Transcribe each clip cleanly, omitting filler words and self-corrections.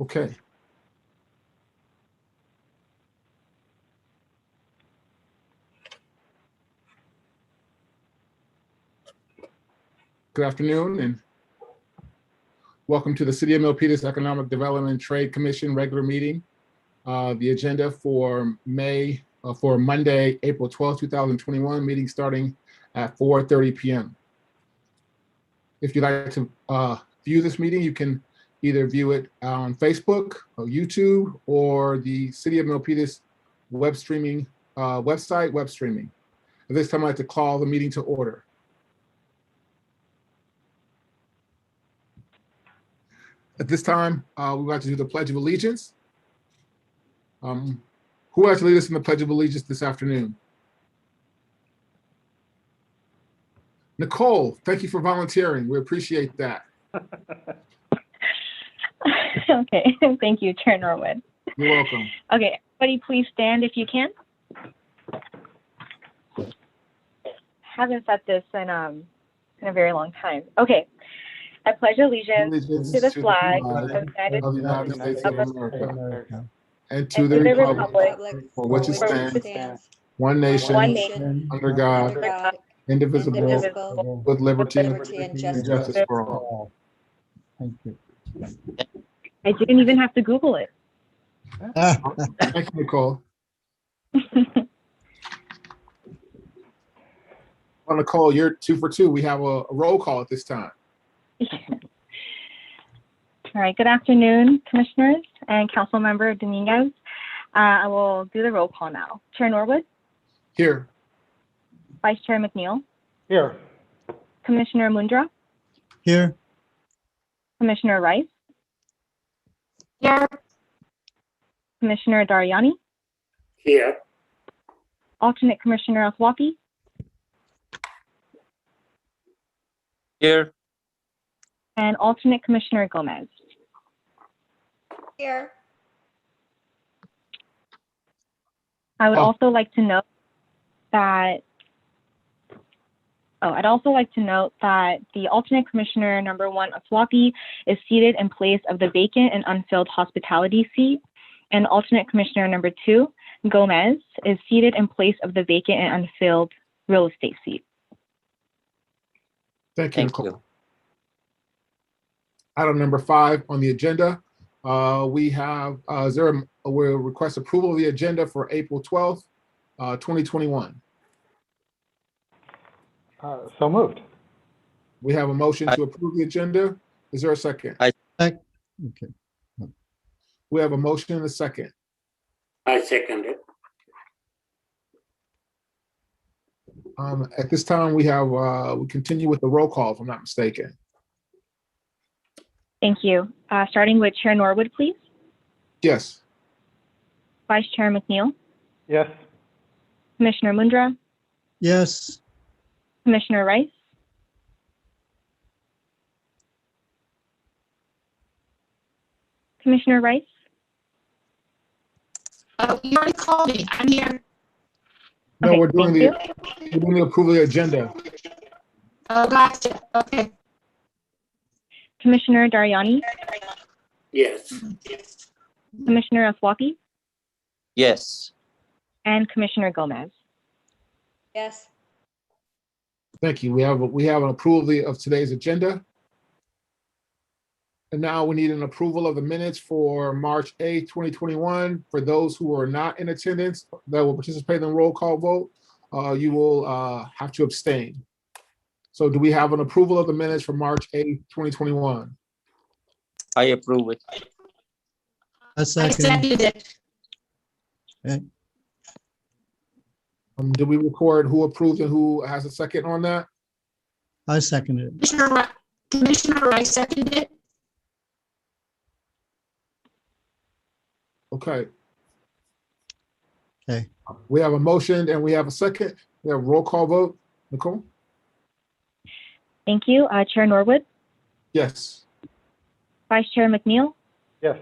Okay. Good afternoon and welcome to the City of Milpitas Economic Development and Trade Commission regular meeting. The agenda for Monday, April 12th, 2021, meeting starting at 4:30 p.m. If you'd like to view this meeting, you can either view it on Facebook or YouTube or the City of Milpitas web streaming website, web streaming. At this time, I'd like to call the meeting to order. At this time, we'd like to do the Pledge of Allegiance. Who would like to lead us in the Pledge of Allegiance this afternoon? Nicole, thank you for volunteering. We appreciate that. Okay, thank you, Chair Norwood. You're welcome. Okay, everybody please stand if you can. Haven't said this in a very long time. Okay, I pledge allegiance to the flag of the United States of America and to and the to the republic republic for which it stands, one nation, under God, indivisible, with liberty and justice for all. Thank you. I didn't even have to Google it. Thank you, Nicole. Well, Nicole, you're 2 for 2. We have a roll call at this time. All right, good afternoon, Commissioners and Council Member Dominguez. I will do the roll call now. Chair Norwood, Here. Vice Chair McNeil, Here. Commissioner Mundra, Here. Commissioner Rice, Here. Commissioner Dariani, Here. Alternate Commissioner Afwaki, Here. and Alternate Commissioner Gomez. Here. I would also like to note that the alternate commissioner number 1, Afwaki, is seated in place of the vacant and unfilled hospitality seat, and alternate commissioner number 2, Gomez, is seated in place of the vacant and unfilled real estate seat. Thank you, Nicole. Item number 5 on the agenda. We have, we'll request approval of the agenda for April 12th, 2021. So moved. We have a motion to approve the agenda. Is there a second? Okay. We have a motion and a second. I second it. At this time, we continue with the roll call, if I'm not mistaken. Thank you. Starting with Chair Norwood, please. Yes. Vice Chair McNeil, Yes. Commissioner Mundra, Yes. Commissioner Rice, Commissioner Rice, You already called me. I'm here. No, Okay, we're doing thank we're doing the approval of the agenda. Oh, gotcha. Okay. Commissioner Dariani, Yes. Commissioner Afwaki, Yes. and Commissioner Gomez. Yes. Thank you. We have an approval of today's agenda. And now we need an approval of the minutes for March 8th, 2021. For those who are not in attendance that will participate in the roll call vote, you will have to abstain. So do we have an approval of the minutes for March 8th, 2021? I approve it. A second. it. Okay. Do we record who approved and who has a second on that? I second it. Commissioner Rice seconded it. Okay. Okay. We have a motion and we have a second. We have a roll call vote. Nicole? Thank you. Chair Norwood, Yes. Vice Chair McNeil, Yes.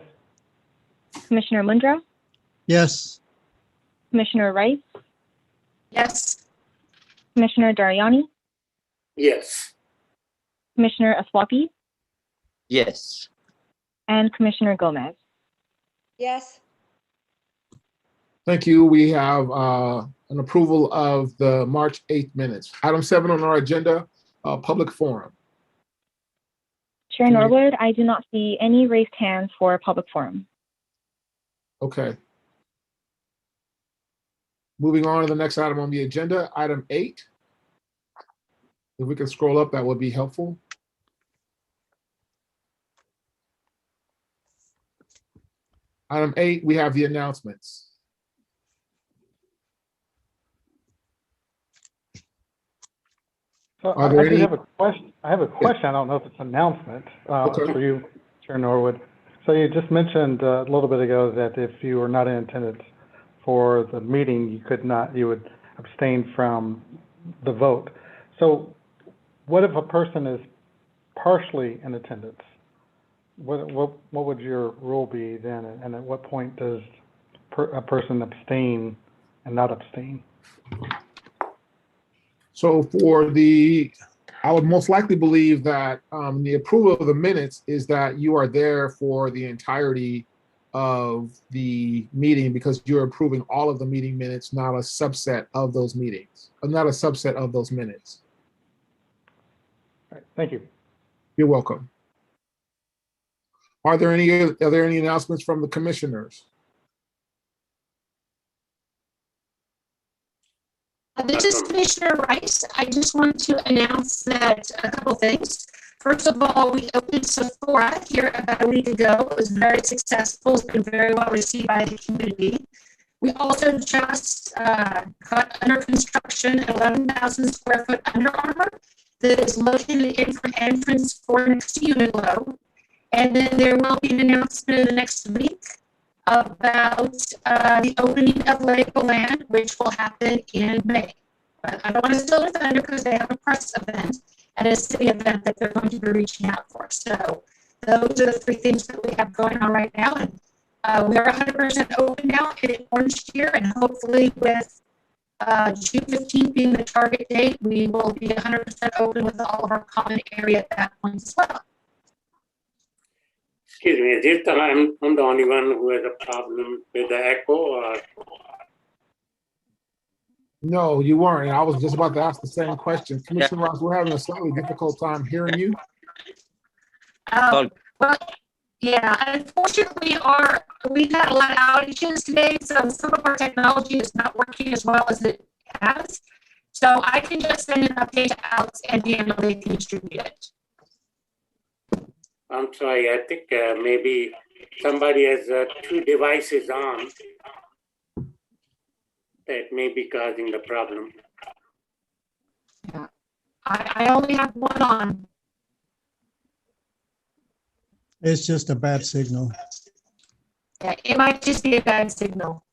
Commissioner Mundra, Yes. Commissioner Rice, Yes. Commissioner Dariani, Yes. Commissioner Afwaki, Yes. and Commissioner Gomez. Yes. Thank you. We have an approval of the March 8th minutes. Item 7 on our agenda, public forum. Chair Can you- Norwood, I do not see any raised hands for public forum. Okay. Moving on to the next item on the agenda, item 8. If we can scroll up, that would be helpful. Item 8, we have the announcements. So Are there I do any- have a question. I have a question. I don't know if it's an announcement Okay. for you, Chair Norwood. So you just mentioned a little bit ago that if you were not in attendance for the meeting, you would abstain from the vote. So what if a person is partially in attendance? What would your rule be then? And at what point does a person abstain and not abstain? So I would most likely believe that the approval of the minutes is that you are there for the entirety of the meeting because you're approving all of the meeting minutes, not a subset of those meetings, not a subset of those minutes. All right, thank you. You're welcome. Are there any announcements from the commissioners? This is Commissioner Rice. I just want to announce that a couple things. First of all, we opened Sephora here about a week ago. It was very successful. It's been very well received by the community. We also just got under construction 11,000 square foot Under Armour that is located in front entrance for next to Uniqlo. And then there will be an announcement in the next week about the opening of Legoland, which will happen in May. But I don't want to steal the thunder because they have a press event and a city event that they're going to be reaching out for. So those are the 3 things that we have going on right now. And we are 100% open now in Orange Year, and hopefully with June 15th being the target date, we will be 100% open with all of our common area at that point as well. Excuse me, is it that I'm the only one who has a problem with the echo or? No, you weren't. I was just about to ask the same question. Commissioner Ross, we're having a slightly difficult time hearing you. Well, yeah, unfortunately, we've had a lot of outages today, so some of our technology is not working as well as it has. So I can just send an update out and they can distribute it. I'm sorry, I think maybe somebody has 2 devices on that may be causing the problem. Yeah, I only have one on. It's just a bad signal. Yeah, it might just be a bad signal.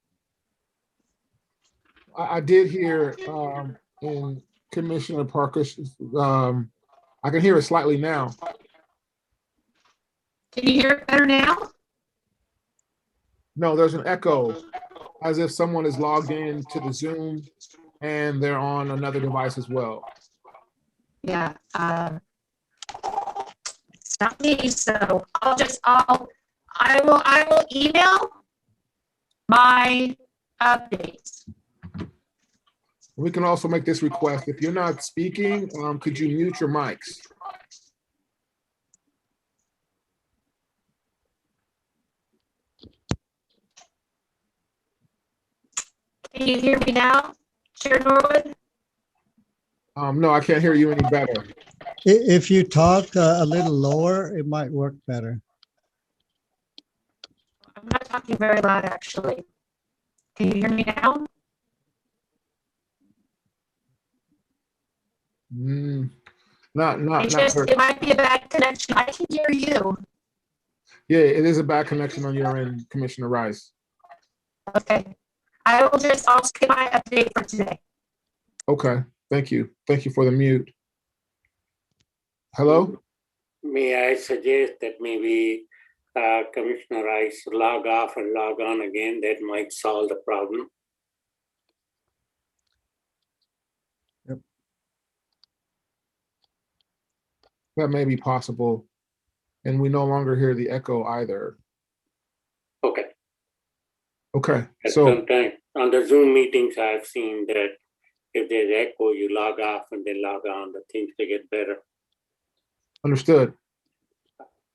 I did hear in Commissioner Parker's, I can hear it slightly now. Can you hear it better now? No, there's an echo, as if someone is logged in to the Zoom and they're on another device as well. Yeah, it's not me, so I will email my updates. We can also make this request. If you're not speaking, could you mute your mics? Can you hear me now, Chair Norwood? No, I can't hear you any better. If you talk a little lower, it might work better. I'm not talking very loud, actually. Can you hear me now? Not It might be a bad connection. I can hear you. Yeah, it is a bad connection on your end, Commissioner Rice. Okay. I'll get my update for today. Okay, thank you. Thank you for the mute. Hello? May I suggest that maybe Commissioner Rice log off and log on again? That might solve the problem. That may be possible. And we no longer hear the echo either. Okay. Okay, At so, sometimes on the Zoom meetings, I've seen that if there's echo, you log off and then log on, the things to get better. understood.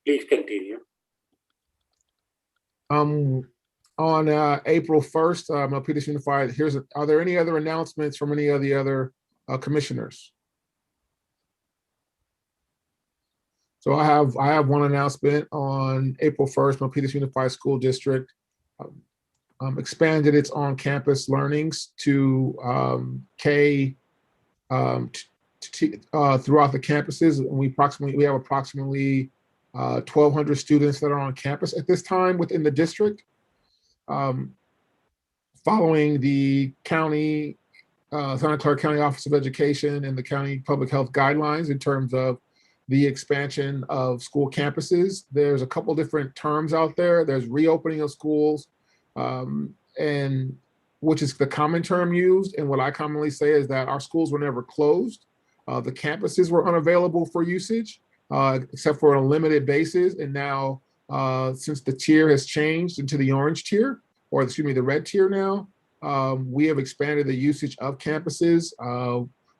Please continue. On April 1st, Milpitas Unified, are there any other announcements from any of the other commissioners? So I have one announcement. On April 1st, Milpitas Unified School District expanded its on-campus learnings to K throughout the campuses. And we have approximately 1,200 students that are on campus at this time within the district. Following the county, Santa Clara County Office of Education and the county public health guidelines in terms of the expansion of school campuses, there's a couple different terms out there. There's reopening of schools, and which is the common term used. And what I commonly say is that our schools were never closed. The campuses were unavailable for usage, except for on a limited basis. And now, since the tier has changed into the orange tier, or excuse me, the red tier now, we have expanded the usage of campuses,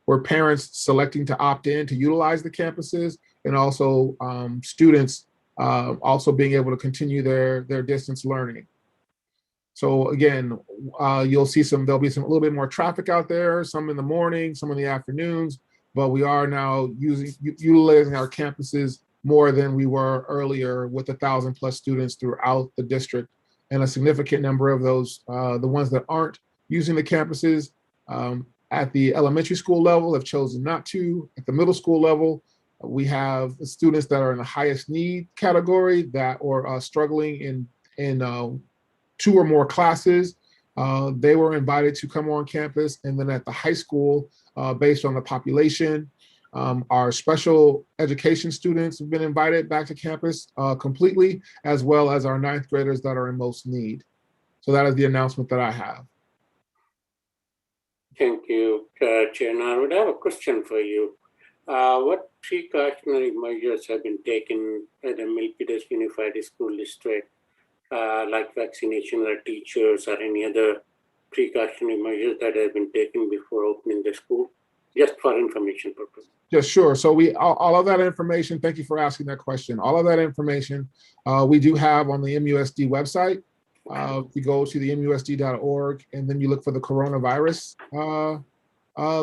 where parents selecting to opt in to utilize the campuses, and also students also being able to continue their distance learning. So again, you'll see there'll be a little bit more traffic out there, some in the morning, some in the afternoons, but we are now utilizing our campuses more than we were earlier with 1,000+ students throughout the district. And a significant number of those, the ones that aren't using the campuses at the elementary school level have chosen not to. At the middle school level, we have students that are in the highest need category that are struggling in 2 or more classes. They were invited to come on campus. And then at the high school, based on the population, our special education students have been invited back to campus completely, as well as our 9th graders that are in most need. So that is the announcement that I have. Thank you, Chair Norwood. I have a question for you. What precautionary measures have been taken at the Milpitas Unified School District, like vaccination of teachers or any other precautionary measures that have been taken before opening the school, just for information purposes? Yes, sure. So all of that information, thank you for asking that question. All of that information we do have on the MUSD website. If you go to the musd.org and then you look for the coronavirus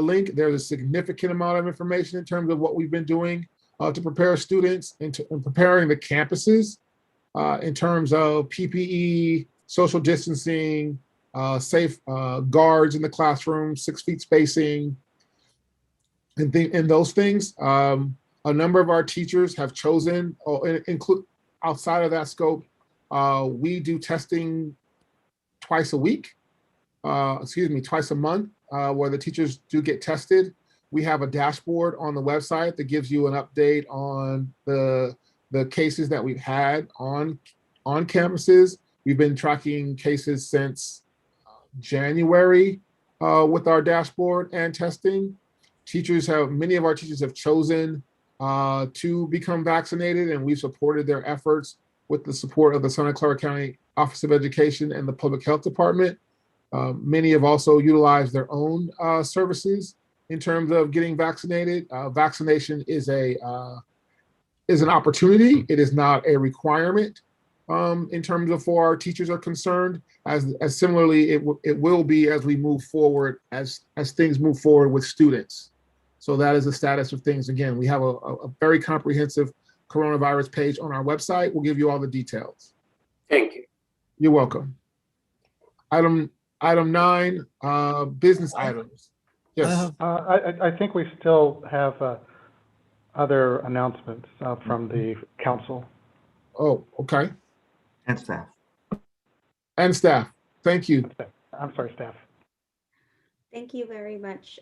link, there's a significant amount of information in terms of what we've been doing to prepare students and preparing the campuses in terms of PPE, social distancing, safe guards in the classroom, 6 feet spacing, and those things. A number of our teachers have chosen, include outside of that scope, we do testing twice a month, where the teachers do get tested. We have a dashboard on the website that gives you an update on the cases that we've had on campuses. We've been tracking cases since January with our dashboard and testing. Many of our teachers have chosen to become vaccinated, and we've supported their efforts with the support of the Santa Clara County Office of Education and the Public Health Department. Many have also utilized their own services in terms of getting vaccinated. Vaccination is an opportunity. It is not a requirement in terms of for our teachers are concerned, as similarly it will be as we move forward, as things move forward with students. So that is the status of things. Again, we have a very comprehensive coronavirus page on our website. We'll give you all the details. Thank you. You're welcome. Item 9, business items. Yes. I think we still have other announcements from the council. Oh, okay. And staff. And staff. Thank you. I'm sorry, staff. Thank you very much.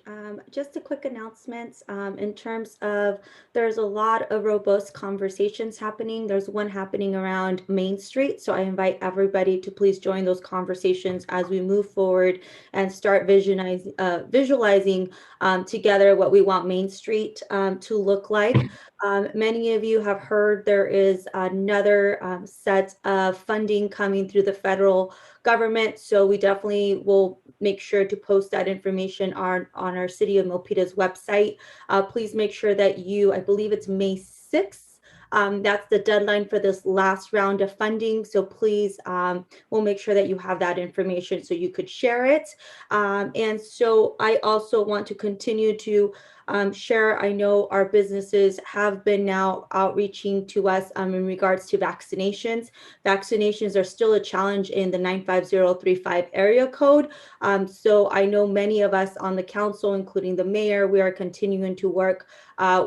Just a quick announcement in terms of there's a lot of robust conversations happening. There's one happening around Main Street. So I invite everybody to please join those conversations as we move forward and start visualizing together what we want Main Street to look like. Many of you have heard there is another set of funding coming through the federal government. So we definitely will make sure to post that information on our City of Milpitas website. Please make sure that I believe it's May 6th. That's the deadline for this last round of funding. So please, we'll make sure that you have that information so you could share it. And so I also want to continue to share. I know our businesses have been now outreaching to us in regards to vaccinations. Vaccinations are still a challenge in the 95035 area code. So I know many of us on the council, including the mayor, we are continuing to work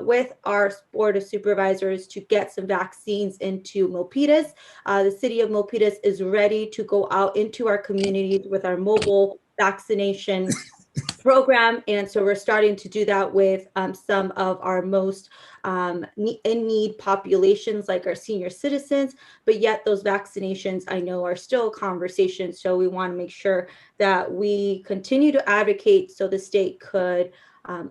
with our board of supervisors to get some vaccines into Milpitas. The city of Milpitas is ready to go out into our communities with our mobile vaccination program. And so we're starting to do that with some of our most in need populations, like our senior citizens, but yet those vaccinations I know are still a conversation. So we want to make sure that we continue to advocate so the state could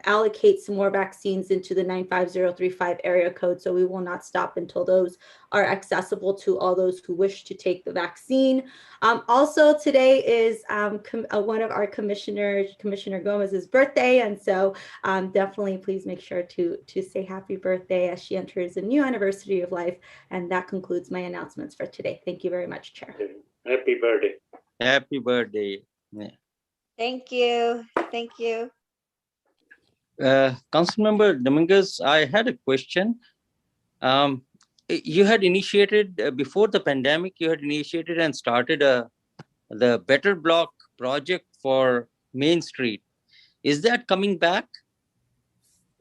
allocate some more vaccines into the 95035 area code. So we will not stop until those are accessible to all those who wish to take the vaccine. Also today is one of our commissioners, Commissioner Gomez's birthday. And so definitely please make sure to say happy birthday as she enters a new anniversary of life. And that concludes my announcements for today. Thank you very much, Chair. Happy birthday. Happy birthday. Yeah. Thank you. Thank you. Councilmember Dominguez, I had a question. You had initiated before the pandemic, you had initiated and started the Better Block project for Main Street. Is that coming back?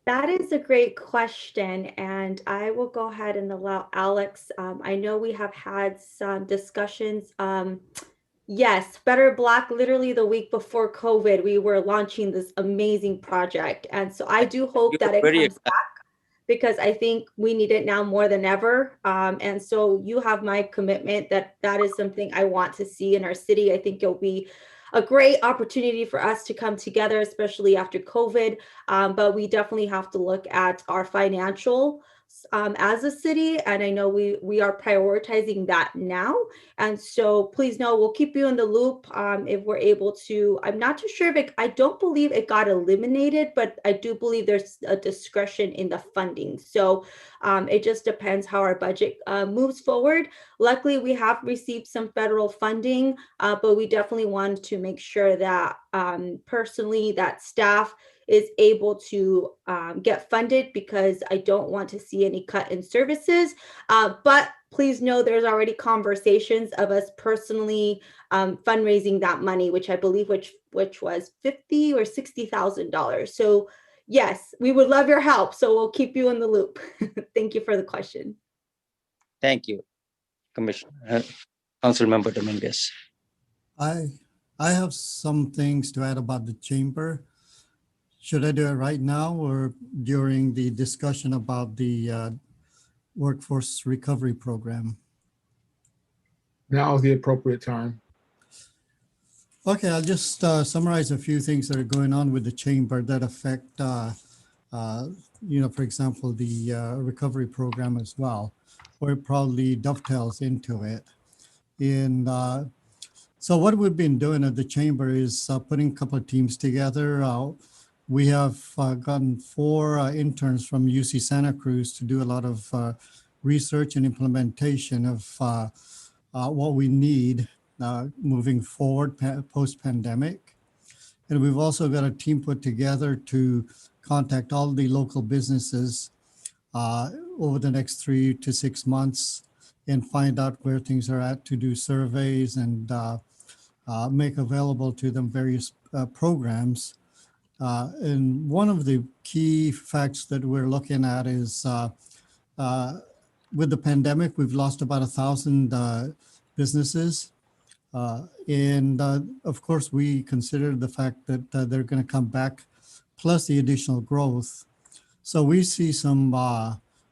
That is a great question, and I will go ahead and allow Alex. I know we have had some discussions. Yes, Better Block, literally the week before COVID, we were launching this amazing project. And so I do hope that it comes back because I think we need it now more than ever. And so you have my commitment that that is something I want to see in our city. I think it'll be a great opportunity for us to come together, especially after COVID. But we definitely have to look at our financial as a city, and I know we are prioritizing that now. And so please know we'll keep you in the loop if we're able to. I'm not too sure if I don't believe it got eliminated, but I do believe there's a discretion in the funding. So it just depends how our budget moves forward. Luckily, we have received some federal funding, but we definitely want to make sure that personally that staff is able to get funded, because I don't want to see any cut in services. But please know there's already conversations of us personally fundraising that money, which I believe which was $50,000 or $60,000. So yes, we would love your help. So we'll keep you in the loop. Thank you for the question. Thank you, Commissioner, Councilmember Dominguez. I have some things to add about the chamber. Should I do it right now or during the discussion about the workforce recovery program? Now is the appropriate time. Okay, I'll just summarize a few things that are going on with the chamber that affect, for example, the recovery program as well, or it probably dovetails into it. So what we've been doing at the chamber is putting a couple of teams together. We have gotten 4 interns from UC Santa Cruz to do a lot of research and implementation of what we need moving forward post-pandemic. And we've also got a team put together to contact all the local businesses over the next 3 to 6 months and find out where things are at, to do surveys and make available to them various programs. And one of the key facts that we're looking at is with the pandemic, we've lost about 1,000 businesses. And of course, we consider the fact that they're going to come back, plus the additional growth. So we see some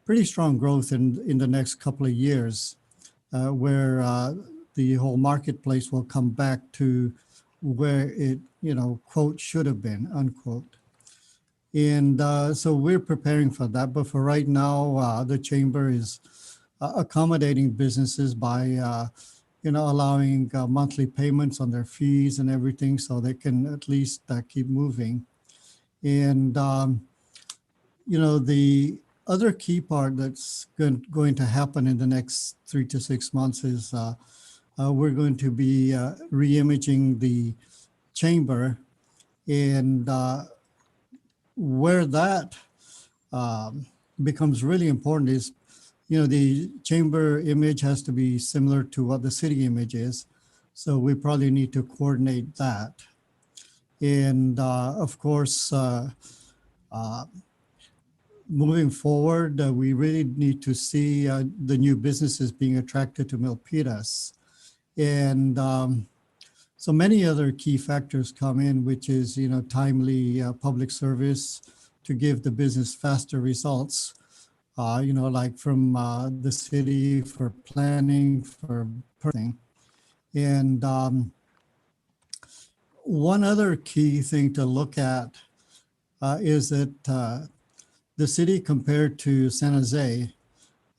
pretty strong growth in the next couple of years, where the whole marketplace will come back to where it, quote, should have been, unquote. And so we're preparing for that. But for right now, the chamber is accommodating businesses by, allowing monthly payments on their fees and everything, so they can at least keep moving. And, the other key part that's going to happen in the next 3 to 6 months is we're going to be re-imaging the chamber. And where that becomes really important is, the chamber image has to be similar to what the city image is. So we probably need to coordinate that. And of course, moving forward, we really need to see the new businesses being attracted to Milpitas. And so many other key factors come in, which is, timely public service to give the business faster results, like from the city for planning, for permitting. And one other key thing to look at is that the city compared to San Jose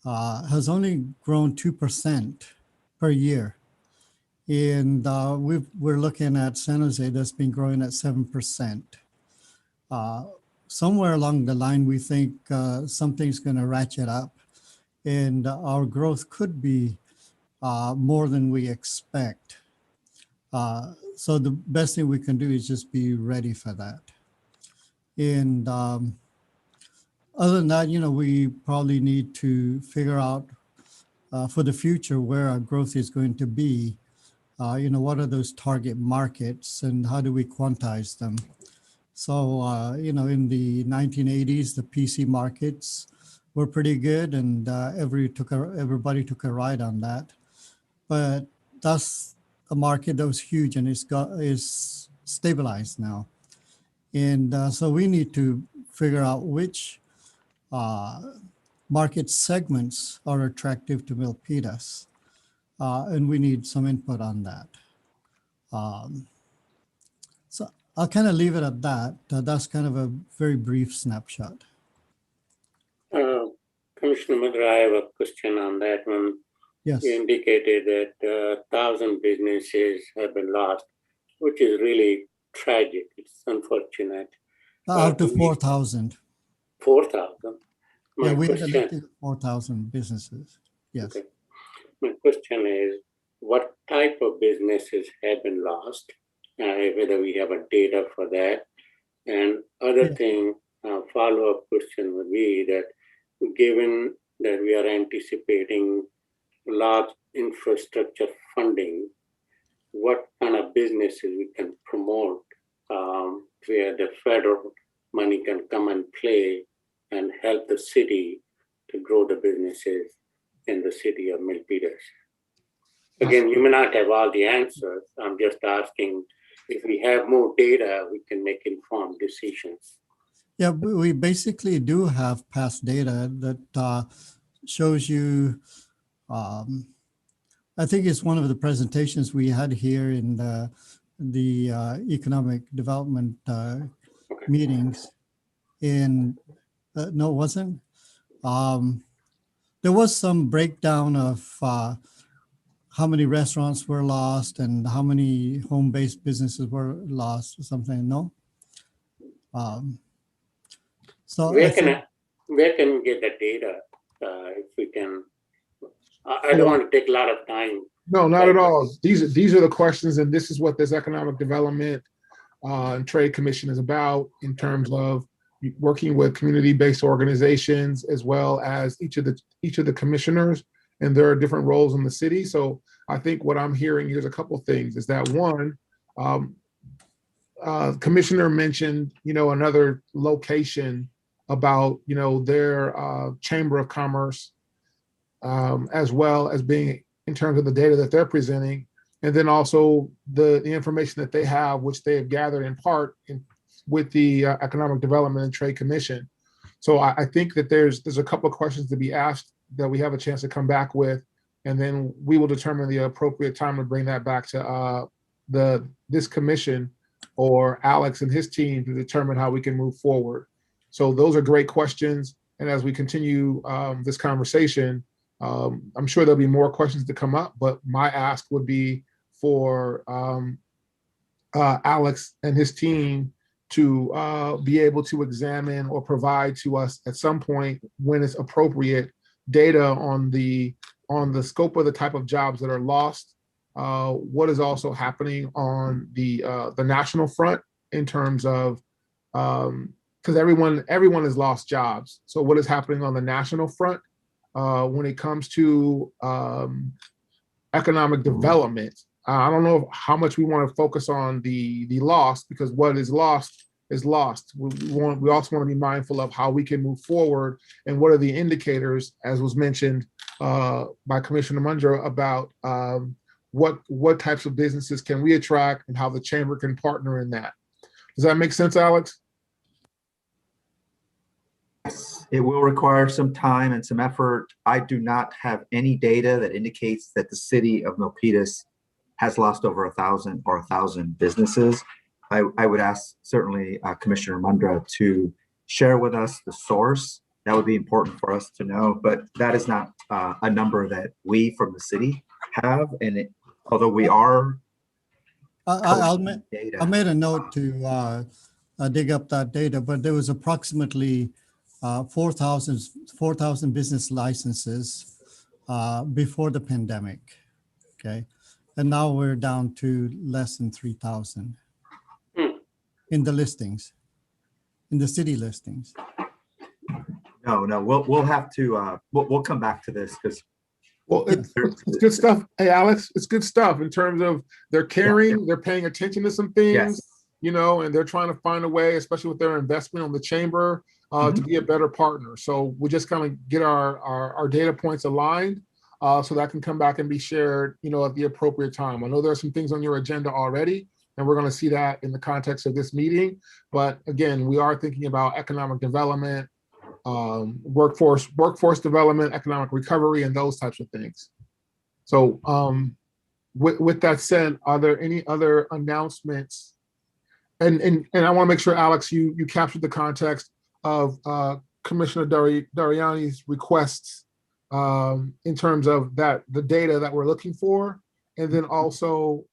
has only grown 2% per year. And we're looking at San Jose that's been growing at 7%. Somewhere along the line, we think something's going to ratchet up, and our growth could be more than we expect. So the best thing we can do is just be ready for that. And other than that, we probably need to figure out for the future where our growth is going to be. What are those target markets and how do we quantize them? So, in the 1980s, the PC markets were pretty good, and everybody took a ride on that. But that's a market that was huge, and is stabilized now. And so we need to figure out which market segments are attractive to Milpitas. And we need some input on that. So I'll kind of leave it at that. That's kind of a very brief snapshot. Commissioner Mudra, I have a question on that one. Yes. You indicated that 1,000 businesses have been lost, which is really tragic. It's unfortunate. Out to 4,000. 4,000? Yeah, we had 4,000 businesses. Yes. Okay. My question is, what type of businesses have been lost? Whether we have a data for that. And other thing, follow-up question would be that given that we are anticipating large infrastructure funding, what kind of businesses we can promote where the federal money can come and play and help the city to grow the businesses in the city of Milpitas? Again, you may not have all the answers. I'm just asking, if we have more data, we can make informed decisions. Yeah, we basically do have past data that shows you, I think it's one of the presentations we had here in the economic development meetings. And no, it wasn't. There was some breakdown of how many restaurants were lost and how many home-based businesses were lost or something, no? So where can we get the data if we can? I don't want to take a lot of time. No, not at all. These are the questions, and this is what this Economic Development and Trade Commission is about in terms of working with community-based organizations as well as each of the commissioners, and there are different roles in the city. So I think what I'm hearing here's a couple things. Is that one, Commissioner mentioned another location about their Chamber of Commerce as well as being in terms of the data that they're presenting. and then also the information that they have, which they have gathered in part with the Economic Development and Trade Commission. So I think that there's a couple of questions to be asked that we have a chance to come back with, and then we will determine the appropriate time to bring that back to this commission or Alex and his team to determine how we can move forward. So those are great questions. And as we continue this conversation, I'm sure there'll be more questions to come up, but my ask would be for Alex and his team to be able to examine or provide to us at some point when it's appropriate data on the scope of the type of jobs that are lost, what is also happening on the national front in terms of because everyone has lost jobs. So what is happening on the national front when it comes to economic development? I don't know how much we want to focus on the loss, because what is lost is lost. We also want to be mindful of how we can move forward and what are the indicators, as was mentioned by Commissioner Mundra, about what types of businesses can we attract and how the chamber can partner in that. Does that make sense, Alex? It will require some time and some effort. I do not have any data that indicates that the city of Milpitas has lost over 1,000 businesses. I would ask certainly Commissioner Mundra to share with us the source. That would be important for us to know, but that is not a number that we from the city have. And although we are, I made a note to dig up that data, but there was approximately 4,000 business licenses before the pandemic, okay? And now we're down to less than 3,000 in the listings, in the city listings. No, we'll have to, we'll come back to this because. Well, it's good stuff. Hey, Alex, it's good stuff in terms of they're caring, they're paying attention to some things, you know, and they're trying to find a way, especially with their investment on the chamber, to be a better partner. So we just kind of get our data points aligned so that can come back and be shared, you know, at the appropriate time. I know there are some things on your agenda already, and we're going to see that in the context of this meeting. But again, we are thinking about economic development, workforce development, economic recovery, and those types of things. So with that said, are there any other announcements? And I want to make sure, Alex, you captured the context of Commissioner Dariani's requests in terms of the data that we're looking for, and then also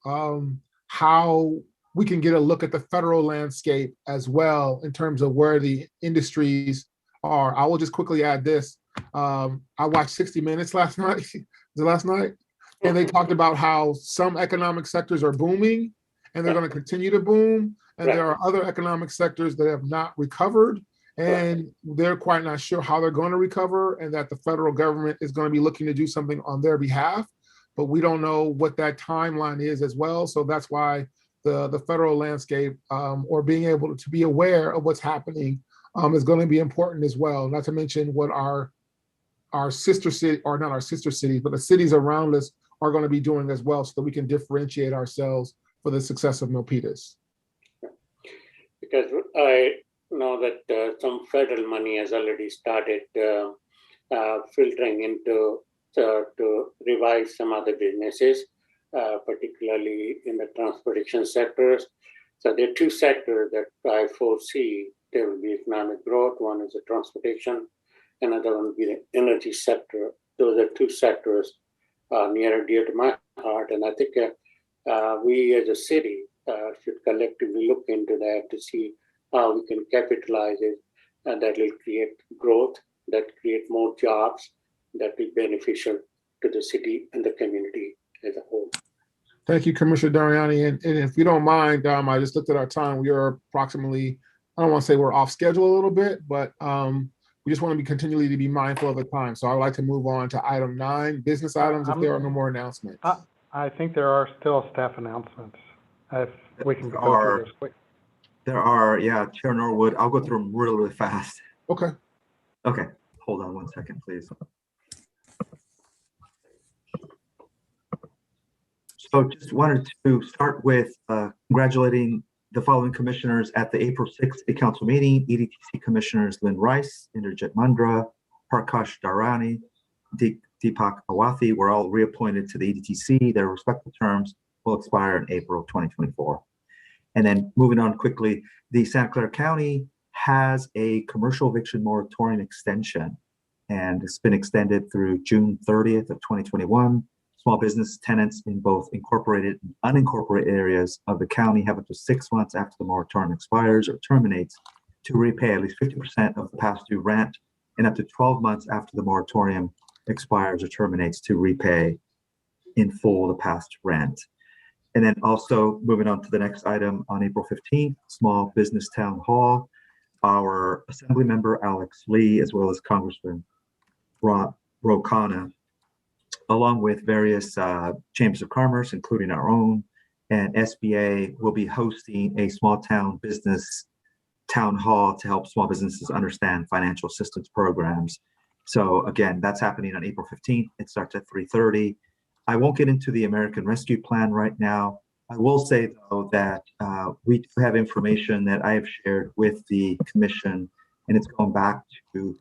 how we can get a look at the federal landscape as well in terms of where the industries are. I will just quickly add this. I watched 60 Minutes last night. Was it last night? And they talked about how some economic sectors are booming and they're going to continue to boom. And there are other economic sectors that have not recovered, and they're quite not sure how they're going to recover, and that the federal government is going to be looking to do something on their behalf. But we don't know what that timeline is as well. So that's why the federal landscape or being able to be aware of what's happening is going to be important as well. Not to mention what our sister city, or not our sister cities, but the cities around us are going to be doing as well, so that we can differentiate ourselves for the success of Milpitas. Because I know that some federal money has already started filtering into to revive some other businesses, particularly in the transportation sectors. So there are two sectors that I foresee there will be economic growth. One is the transportation, another one will be the energy sector. Those are two sectors near and dear to my heart. And I think we as a city should collectively look into that to see how we can capitalize it, and that will create growth, that create more jobs, that will be beneficial to the city and the community as a whole. Thank you, Commissioner Dariani. And if you don't mind, I just looked at our time. We are approximately, I don't want to say we're off schedule a little bit, but we just want to be continually to be mindful of the time. So I'd like to move on to item 9, business items, if there are no more announcements. I think there are still staff announcements. If we can go through this quick. There are, yeah, Chair Norwood. I'll go through them really fast. Okay. Okay, hold on one second, please. So just wanted to start with congratulating the following commissioners at the April 6th City Council meeting. EDTC Commissioners Lynn Rice, Inderjit Mundra, Parkash Dharani, Deepak Awathi were all reappointed to the EDTC. Their respective terms will expire in April 2024. And then moving on quickly, the Santa Clara County has a commercial eviction moratorium extension, and it's been extended through June 30th of 2021. Small business tenants in both incorporated and unincorporated areas of the county have up to 6 months after the moratorium expires or terminates to repay at least 50% of the past due rent, and up to 12 months after the moratorium expires or terminates to repay in full the past rent. And then also moving on to the next item on April 15th, Small Business Town Hall, our Assembly Member Alex Lee, as well as Congressman Ro Khanna, along with various chambers of commerce, including our own, and SBA will be hosting a small town business town hall to help small businesses understand financial assistance programs. So again, that's happening on April 15th. It starts at 3:30. I won't get into the American Rescue Plan right now. I will say though that we do have information that I have shared with the commission, and it's going back to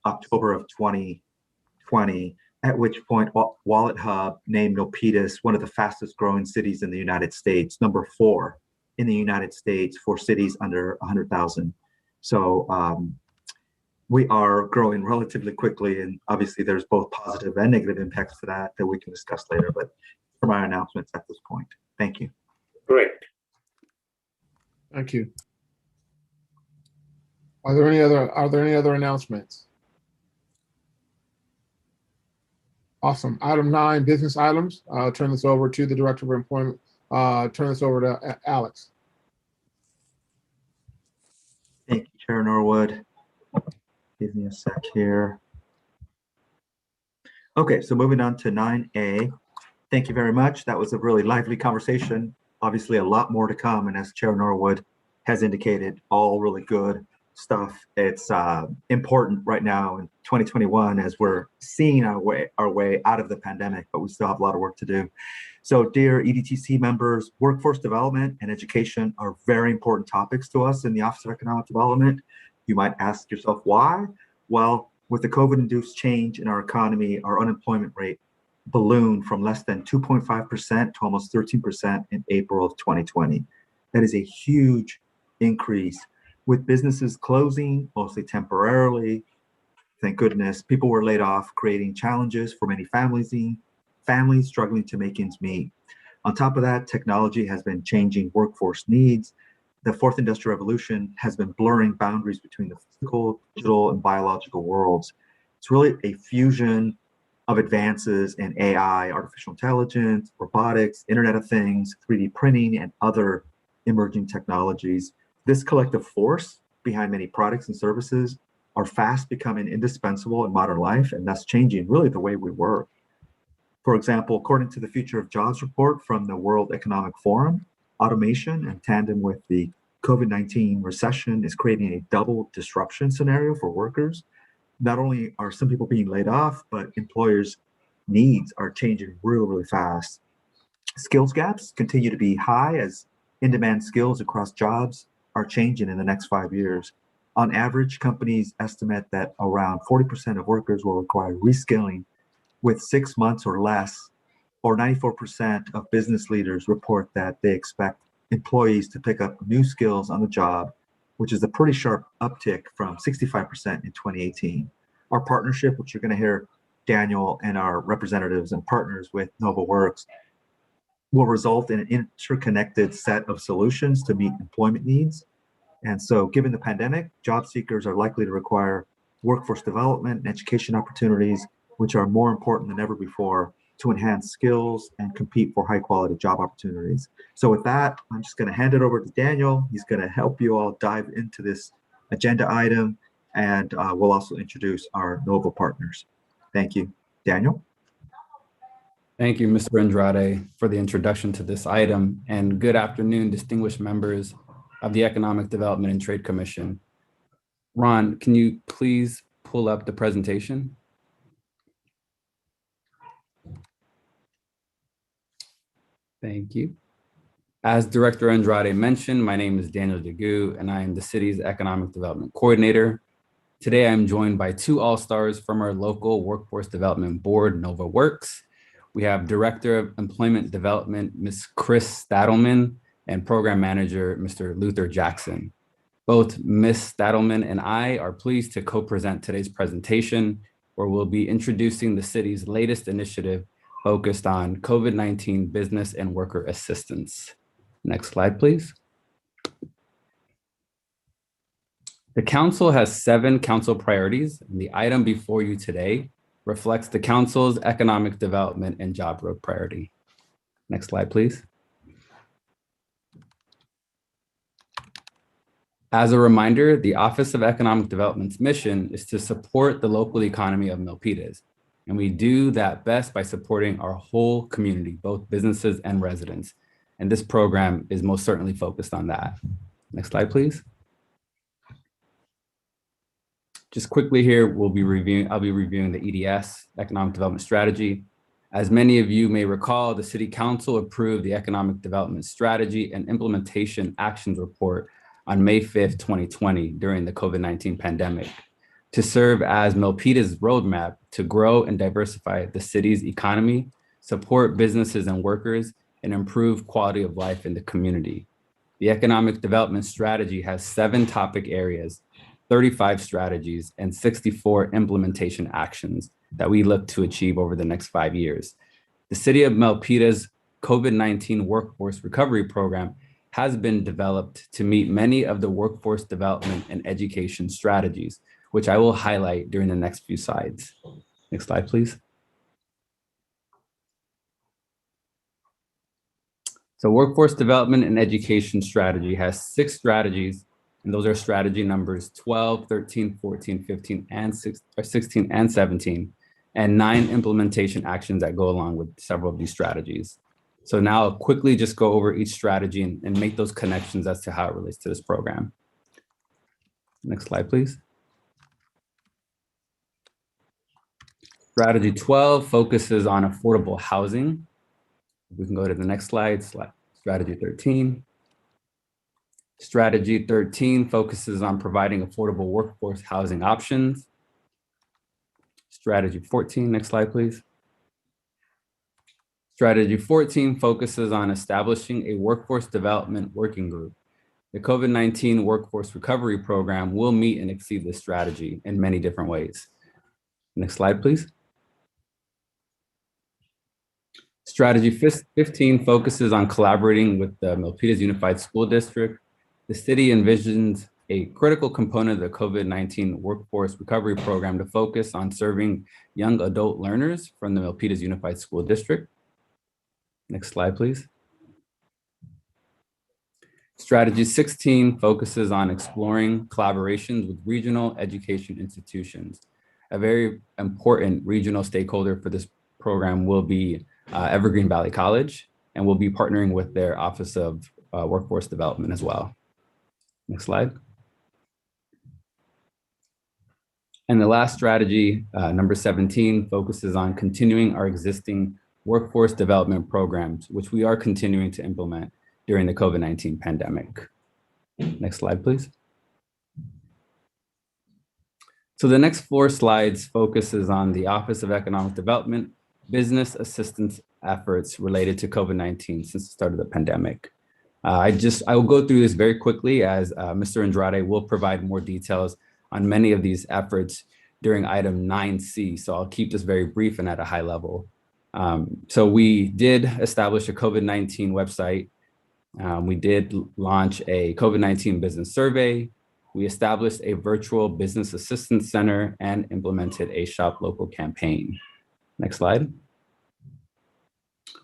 October of 2020, at which point Wallet Hub named Milpitas one of the fastest growing cities in the United States, number 4 in the United States for cities under 100,000. So we are growing relatively quickly, and obviously there's both positive and negative impacts to that we can discuss later, but for my announcements at this point. Thank you. Great. Thank you. Are there any other announcements? Awesome. Item 9, business items. I'll turn this over to the Director of Employment. Turn this over to Alex. Thank you, Chair Norwood. Give me a sec here. Okay, so moving on to 9A. Thank you very much. That was a really lively conversation. Obviously a lot more to come, and as Chair Norwood has indicated, all really good stuff. It's important right now in 2021 as we're seeing our way out of the pandemic, but we still have a lot of work to do. So dear EDTC members, workforce development and education are very important topics to us in the Office of Economic Development. You might ask yourself why? Well, with the COVID-induced change in our economy, our unemployment rate ballooned from less than 2.5% to almost 13% in April of 2020. That is a huge increase. With businesses closing, mostly temporarily, thank goodness, people were laid off, creating challenges for many families struggling to make ends meet. On top of that, technology has been changing workforce needs. The fourth industrial revolution has been blurring boundaries between the physical, digital, and biological worlds. It's really a fusion of advances in AI, artificial intelligence, robotics, Internet of Things, 3D printing, and other emerging technologies. This collective force behind many products and services are fast becoming indispensable in modern life, and that's changing really the way we work. For example, according to the Future of Jobs report from the World Economic Forum, automation in tandem with the COVID-19 recession is creating a double disruption scenario for workers. Not only are some people being laid off, but employers' needs are changing really, really fast. Skills gaps continue to be high as in-demand skills across jobs are changing in the next 5 years. On average, companies estimate that around 40% of workers will require reskilling with 6 months or less, or 94% of business leaders report that they expect employees to pick up new skills on the job, which is a pretty sharp uptick from 65% in 2018. Our partnership, which you're going to hear Daniel and our representatives and partners with NovaWorks, will result in an interconnected set of solutions to meet employment needs. And so given the pandemic, job seekers are likely to require workforce development and education opportunities, which are more important than ever before to enhance skills and compete for high quality job opportunities. So with that, I'm just going to hand it over to Daniel. He's going to help you all dive into this agenda item, and we'll also introduce our Nova partners. Thank you. Daniel? Thank you, Mr. Andrade, for the introduction to this item, and good afternoon, distinguished members of the Economic Development and Trade Commission. Ron, can you please pull up the presentation? Thank you. As Director Andrade mentioned, my name is Daniel DeGue, and I am the city's Economic Development Coordinator. Today, I'm joined by two All-Stars from our local Workforce Development Board, Nova Works. We have Director of Employment Development, Ms. Chris Stadelman, and Program Manager, Mr. Luther Jackson. Both Ms. Stadelman and I are pleased to co-present today's presentation, where we'll be introducing the city's latest initiative focused on COVID-19 business and worker assistance. Next slide, please. The council has 7 council priorities, and the item before you today reflects the council's economic development and job growth priority. Next slide, please. As a reminder, the Office of Economic Development's mission is to support the local economy of Milpitas, and we do that best by supporting our whole community, both businesses and residents. And this program is most certainly focused on that. Next slide, please. Just quickly here, I'll be reviewing the EDS, Economic Development Strategy. As many of you may recall, the City Council approved the Economic Development Strategy and Implementation Actions Report on May 5th, 2020, during the COVID-19 pandemic, to serve as Milpitas' roadmap to grow and diversify the city's economy, support businesses and workers, and improve quality of life in the community. The Economic Development Strategy has 7 topic areas, 35 strategies, and 64 implementation actions that we look to achieve over the next 5 years. The City of Milpitas' COVID-19 Workforce Recovery Program has been developed to meet many of the workforce development and education strategies, which I will highlight during the next few slides. Next slide, please. So Workforce Development and Education Strategy has 6 strategies, and those are strategy numbers 12, 13, 14, 15, and 16 and 17, and 9 implementation actions that go along with several of these strategies. So now I'll quickly just go over each strategy and make those connections as to how it relates to this program. Next slide, please. Strategy 12 focuses on affordable housing. We can go to the next slide, strategy 13. Strategy 13 focuses on providing affordable workforce housing options. Strategy 14, next slide, please. Strategy 14 focuses on establishing a workforce development working group. The COVID-19 Workforce Recovery Program will meet and exceed this strategy in many different ways. Next slide, please. Strategy 15 focuses on collaborating with the Milpitas Unified School District. The city envisions a critical component of the COVID-19 Workforce Recovery Program to focus on serving young adult learners from the Milpitas Unified School District. Next slide, please. Strategy 16 focuses on exploring collaborations with regional education institutions. A very important regional stakeholder for this program will be Evergreen Valley College, and we'll be partnering with their Office of Workforce Development as well. Next slide. And the last strategy, number 17, focuses on continuing our existing workforce development programs, which we are continuing to implement during the COVID-19 pandemic. Next slide, please. So the next 4 slides focuses on the Office of Economic Development business assistance efforts related to COVID-19 since the start of the pandemic. I will go through this very quickly as Mr. Andrade will provide more details on many of these efforts during item 9C. So I'll keep this very brief and at a high level. So we did establish a COVID-19 website. We did launch a COVID-19 business survey. We established a virtual business assistance center and implemented a Shop Local campaign. Next slide.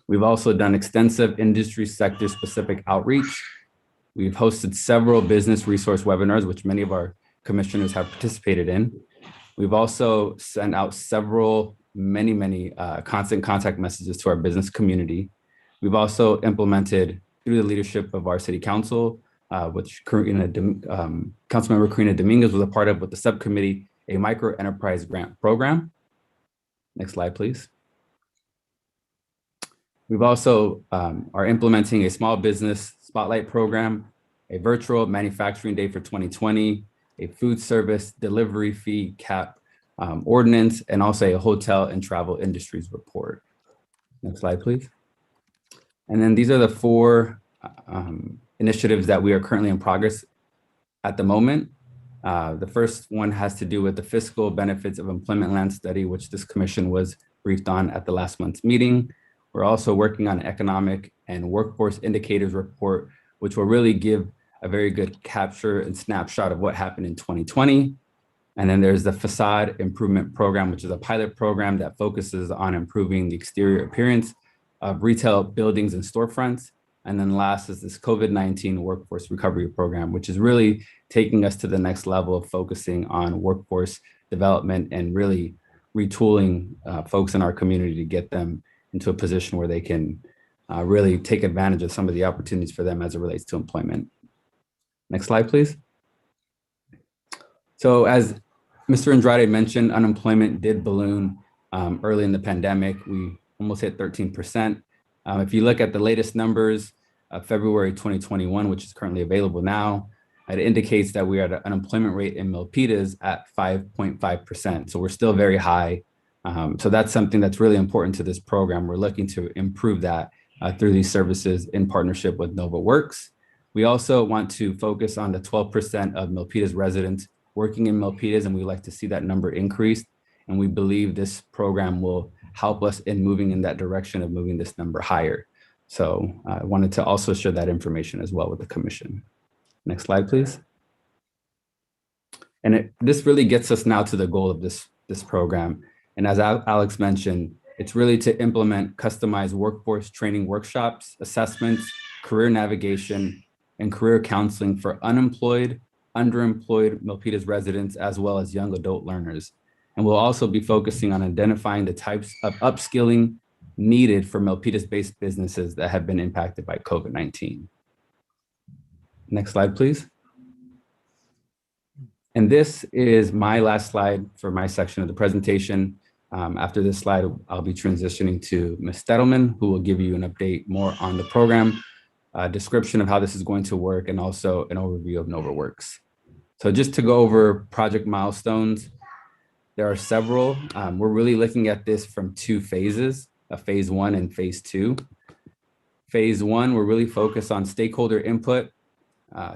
We've also done extensive industry sector specific outreach. We've hosted several business resource webinars, which many of our commissioners have participated in. We've also sent out many constant contact messages to our business community. We've also implemented, through the leadership of our city council, which Councilmember Karina Dominguez was a part of with the subcommittee, a micro enterprise grant program. Next slide, please. We've also are implementing a small business spotlight program, a virtual manufacturing day for 2020, a food service delivery fee cap ordinance, and also a hotel and travel industries report. Next slide, please. And then these are the four initiatives that we are currently in progress at the moment. The first one has to do with the fiscal benefits of employment land study, which this commission was briefed on at the last month's meeting. We're also working on an economic and workforce indicators report, which will really give a very good capture and snapshot of what happened in 2020. And then there's the facade improvement program, which is a pilot program that focuses on improving the exterior appearance of retail buildings and storefronts. And then last is this COVID-19 workforce recovery program, which is really taking us to the next level of focusing on workforce development and really retooling folks in our community to get them into a position where they can really take advantage of some of the opportunities for them as it relates to employment. Next slide, please. So as Mr. Andrade mentioned, unemployment did balloon early in the pandemic. We almost hit 13%. If you look at the latest numbers of February 2021, which is currently available now, it indicates that we are at an unemployment rate in Milpitas at 5.5%. So we're still very high. So that's something that's really important to this program. We're looking to improve that through these services in partnership with Nova Works. We also want to focus on the 12% of Milpitas residents working in Milpitas, and we'd like to see that number increased. And we believe this program will help us in moving in that direction of moving this number higher. So I wanted to also share that information as well with the commission. Next slide, please. And this really gets us now to the goal of this program. And as Alex mentioned, it's really to implement customized workforce training workshops, assessments, career navigation, and career counseling for unemployed, underemployed Milpitas residents, as well as young adult learners. And we'll also be focusing on identifying the types of upskilling needed for Milpitas-based businesses that have been impacted by COVID-19. Next slide, please. And this is my last slide for my section of the presentation. After this slide, I'll be transitioning to Ms. Stettleman, who will give you an update more on the program, a description of how this is going to work, and also an overview of Nova Works. So just to go over project milestones, there are several. We're really looking at this from two phases, phase 1 and phase 2. Phase 1, we're really focused on stakeholder input,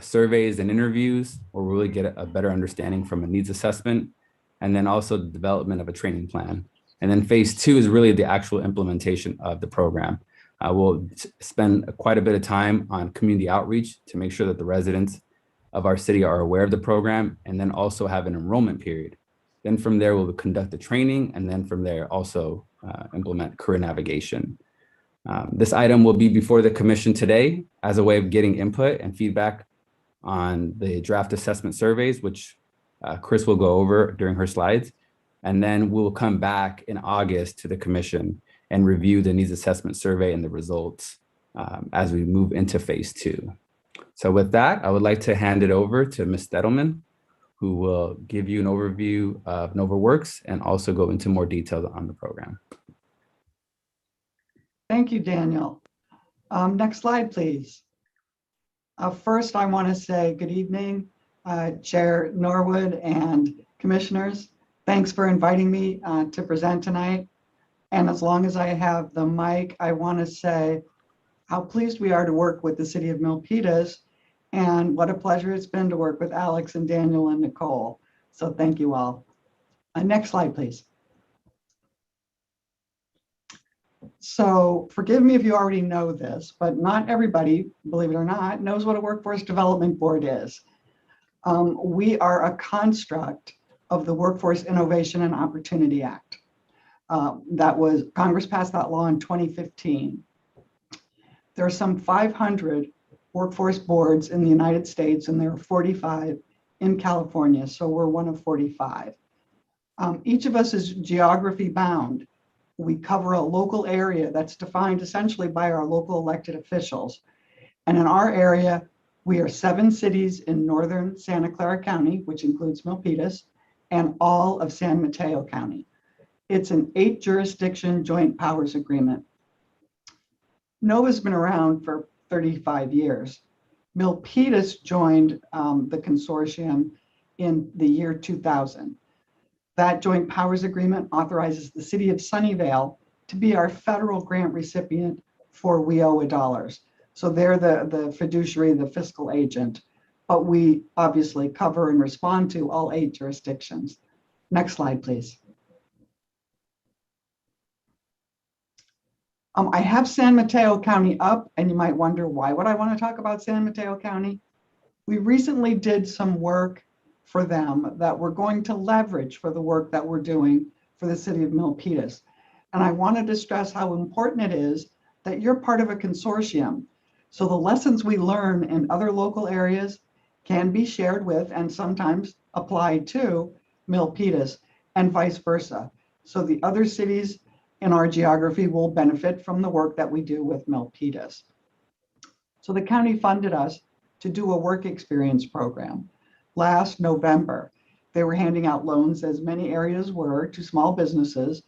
surveys and interviews, where we really get a better understanding from a needs assessment, and then also the development of a training plan. And then phase 2 is really the actual implementation of the program. We'll spend quite a bit of time on community outreach to make sure that the residents of our city are aware of the program, and then also have an enrollment period. Then from there, we'll conduct the training, and then from there also implement career navigation. This item will be before the commission today as a way of getting input and feedback on the draft assessment surveys, which Chris will go over during her slides. And then we'll come back in August to the commission and review the needs assessment survey and the results as we move into phase 2. So with that, I would like to hand it over to Ms. Stettleman, who will give you an overview of Nova Works and also go into more detail on the program. Thank you, Daniel. Next slide, please. First, I want to say good evening, Chair Norwood and commissioners. Thanks for inviting me to present tonight. And as long as I have the mic, I want to say how pleased we are to work with the city of Milpitas, and what a pleasure it's been to work with Alex and Daniel and Nicole. So thank you all. Next slide, please. So forgive me if you already know this, but not everybody, believe it or not, knows what a workforce development board is. We are a construct of the Workforce Innovation and Opportunity Act. Congress passed that law in 2015. There are some 500 workforce boards in the United States, and there are 45 in California, so we're one of 45. Each of us is geography bound. We cover a local area that's defined essentially by our local elected officials. And in our area, we are 7 cities in northern Santa Clara County, which includes Milpitas, and all of San Mateo County. It's an 8 jurisdiction joint powers agreement. Nova's been around for 35 years. Milpitas joined the consortium in the year 2000. That joint powers agreement authorizes the city of Sunnyvale to be our federal grant recipient for WIOA dollars. So they're the fiduciary, the fiscal agent, but we obviously cover and respond to all 8 jurisdictions. Next slide, please. I have San Mateo County up, and you might wonder, why would I want to talk about San Mateo County? We recently did some work for them that we're going to leverage for the work that we're doing for the city of Milpitas. And I wanted to stress how important it is that you're part of a consortium. So the lessons we learn in other local areas can be shared with and sometimes applied to Milpitas and vice versa. So the other cities in our geography will benefit from the work that we do with Milpitas. So the county funded us to do a work experience program. Last November, they were handing out loans, as many areas were, to small businesses,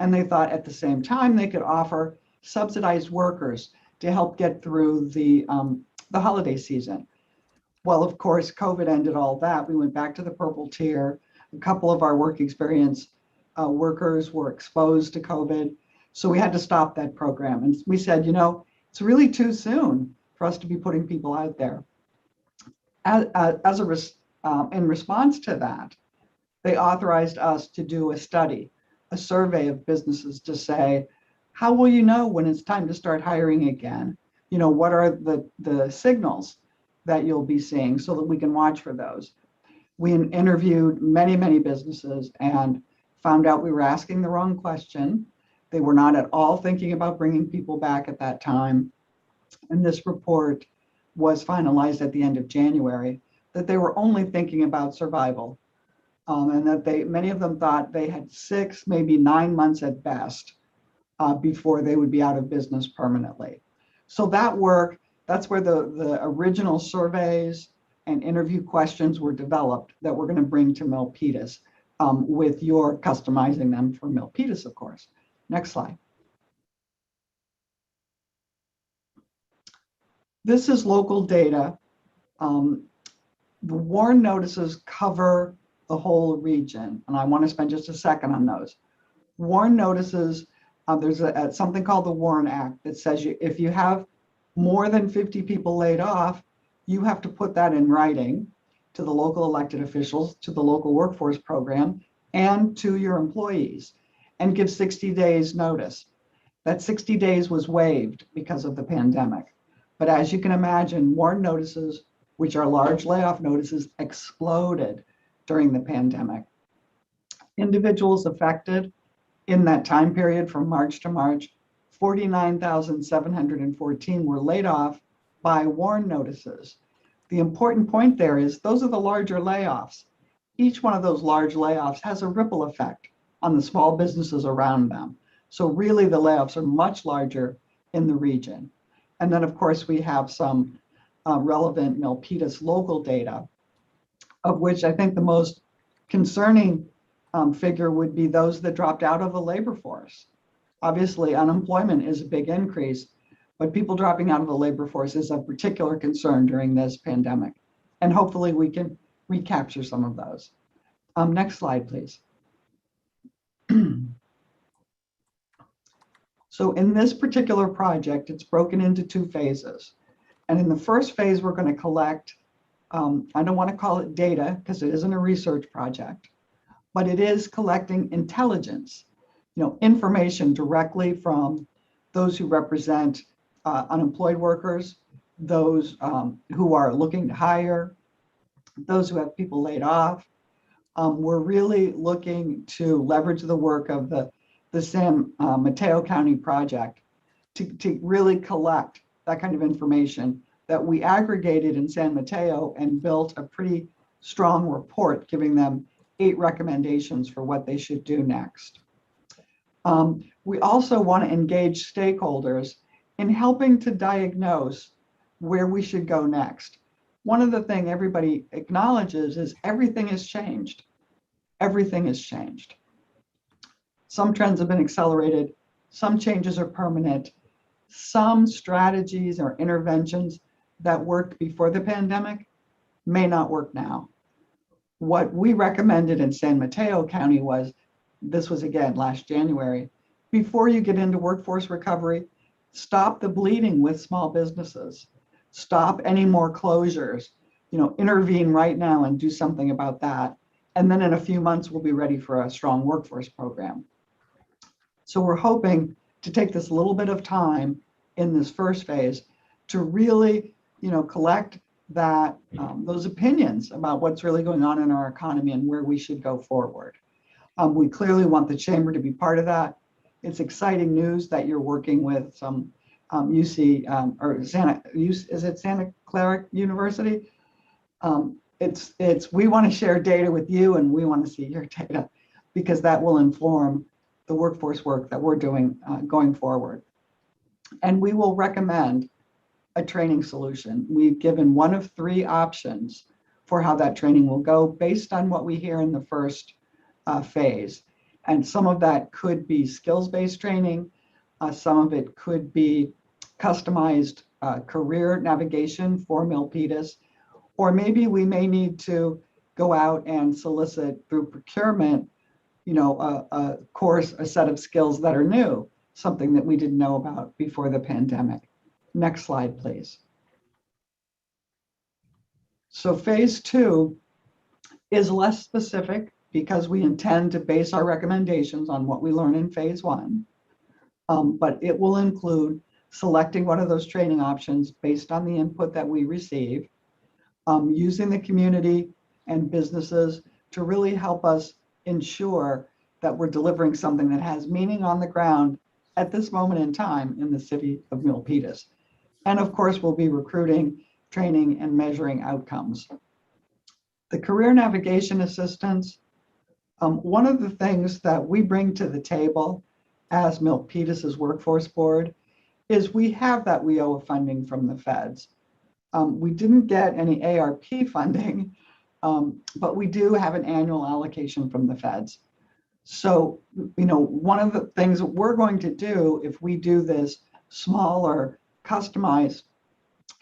and they thought at the same time they could offer subsidized workers to help get through the holiday season. Well, of course, COVID ended all that. We went back to the purple tier. A couple of our work experience workers were exposed to COVID, so we had to stop that program. And we said, you know, it's really too soon for us to be putting people out there. In response to that, they authorized us to do a study, a survey of businesses to say, how will you know when it's time to start hiring again? You know, what are the signals that you'll be seeing so that we can watch for those? We interviewed many, many businesses and found out we were asking the wrong question. They were not at all thinking about bringing people back at that time. And this report was finalized at the end of January, that they were only thinking about survival. And that many of them thought they had 6, maybe 9 months at best before they would be out of business permanently. So that work, that's where the original surveys and interview questions were developed that we're going to bring to Milpitas with your customizing them for Milpitas, of course. Next slide. This is local data. The WARN notices cover the whole region, and I want to spend just a second on those. WARN notices, there's something called the WARN Act that says if you have more than 50 people laid off, you have to put that in writing to the local elected officials, to the local workforce program, and to your employees, and give 60 days notice. That 60 days was waived because of the pandemic. But as you can imagine, WARN notices, which are large layoff notices, exploded during the pandemic. Individuals affected in that time period from March to March, 49,714 were laid off by WARN notices. The important point there is those are the larger layoffs. Each one of those large layoffs has a ripple effect on the small businesses around them. So really the layoffs are much larger in the region. And then of course we have some relevant Milpitas local data, of which I think the most concerning figure would be those that dropped out of the labor force. Obviously unemployment is a big increase, but people dropping out of the labor force is of particular concern during this pandemic. And hopefully we can recapture some of those. Next slide, please. So in this particular project, it's broken into 2 phases. And in the first phase, we're going to collect, I don't want to call it data because it isn't a research project, but it is collecting intelligence, information directly from those who represent unemployed workers, those who are looking to hire, those who have people laid off. We're really looking to leverage the work of the San Mateo County project to really collect that kind of information that we aggregated in San Mateo and built a pretty strong report giving them 8 recommendations for what they should do next. We also want to engage stakeholders in helping to diagnose where we should go next. One of the things everybody acknowledges is everything has changed. Everything has changed. Some trends have been accelerated. Some changes are permanent. some strategies or interventions that worked before the pandemic may not work now. What we recommended in San Mateo County was, this was again last January, before you get into workforce recovery, stop the bleeding with small businesses, stop any more closures, intervene right now and do something about that. And then in a few months, we'll be ready for a strong workforce program. So we're hoping to take this little bit of time in this first phase to really, collect that those opinions about what's really going on in our economy and where we should go forward. We clearly want the chamber to be part of that. It's exciting news that you're working with some UC is it Santa Clara University? We want to share data with you, and we want to see your data because that will inform the workforce work that we're doing going forward. And we will recommend a training solution. We've given one of 3 options for how that training will go based on what we hear in the first phase. And some of that could be skills-based training. Some of it could be customized career navigation for Milpitas, or maybe we may need to go out and solicit through procurement, a course, a set of skills that are new, something that we didn't know about before the pandemic. Next slide, please. So phase 2 is less specific because we intend to base our recommendations on what we learn in phase 1, but it will include selecting one of those training options based on the input that we receive, using the community and businesses to really help us ensure that we're delivering something that has meaning on the ground at this moment in time in the city of Milpitas. And of course, we'll be recruiting, training, and measuring outcomes. The career navigation assistance, one of the things that we bring to the table as Milpitas's workforce board is we have that WIOA funding from the feds. We didn't get any ARP funding, but we do have an annual allocation from the feds. So, one of the things that we're going to do if we do this smaller, customized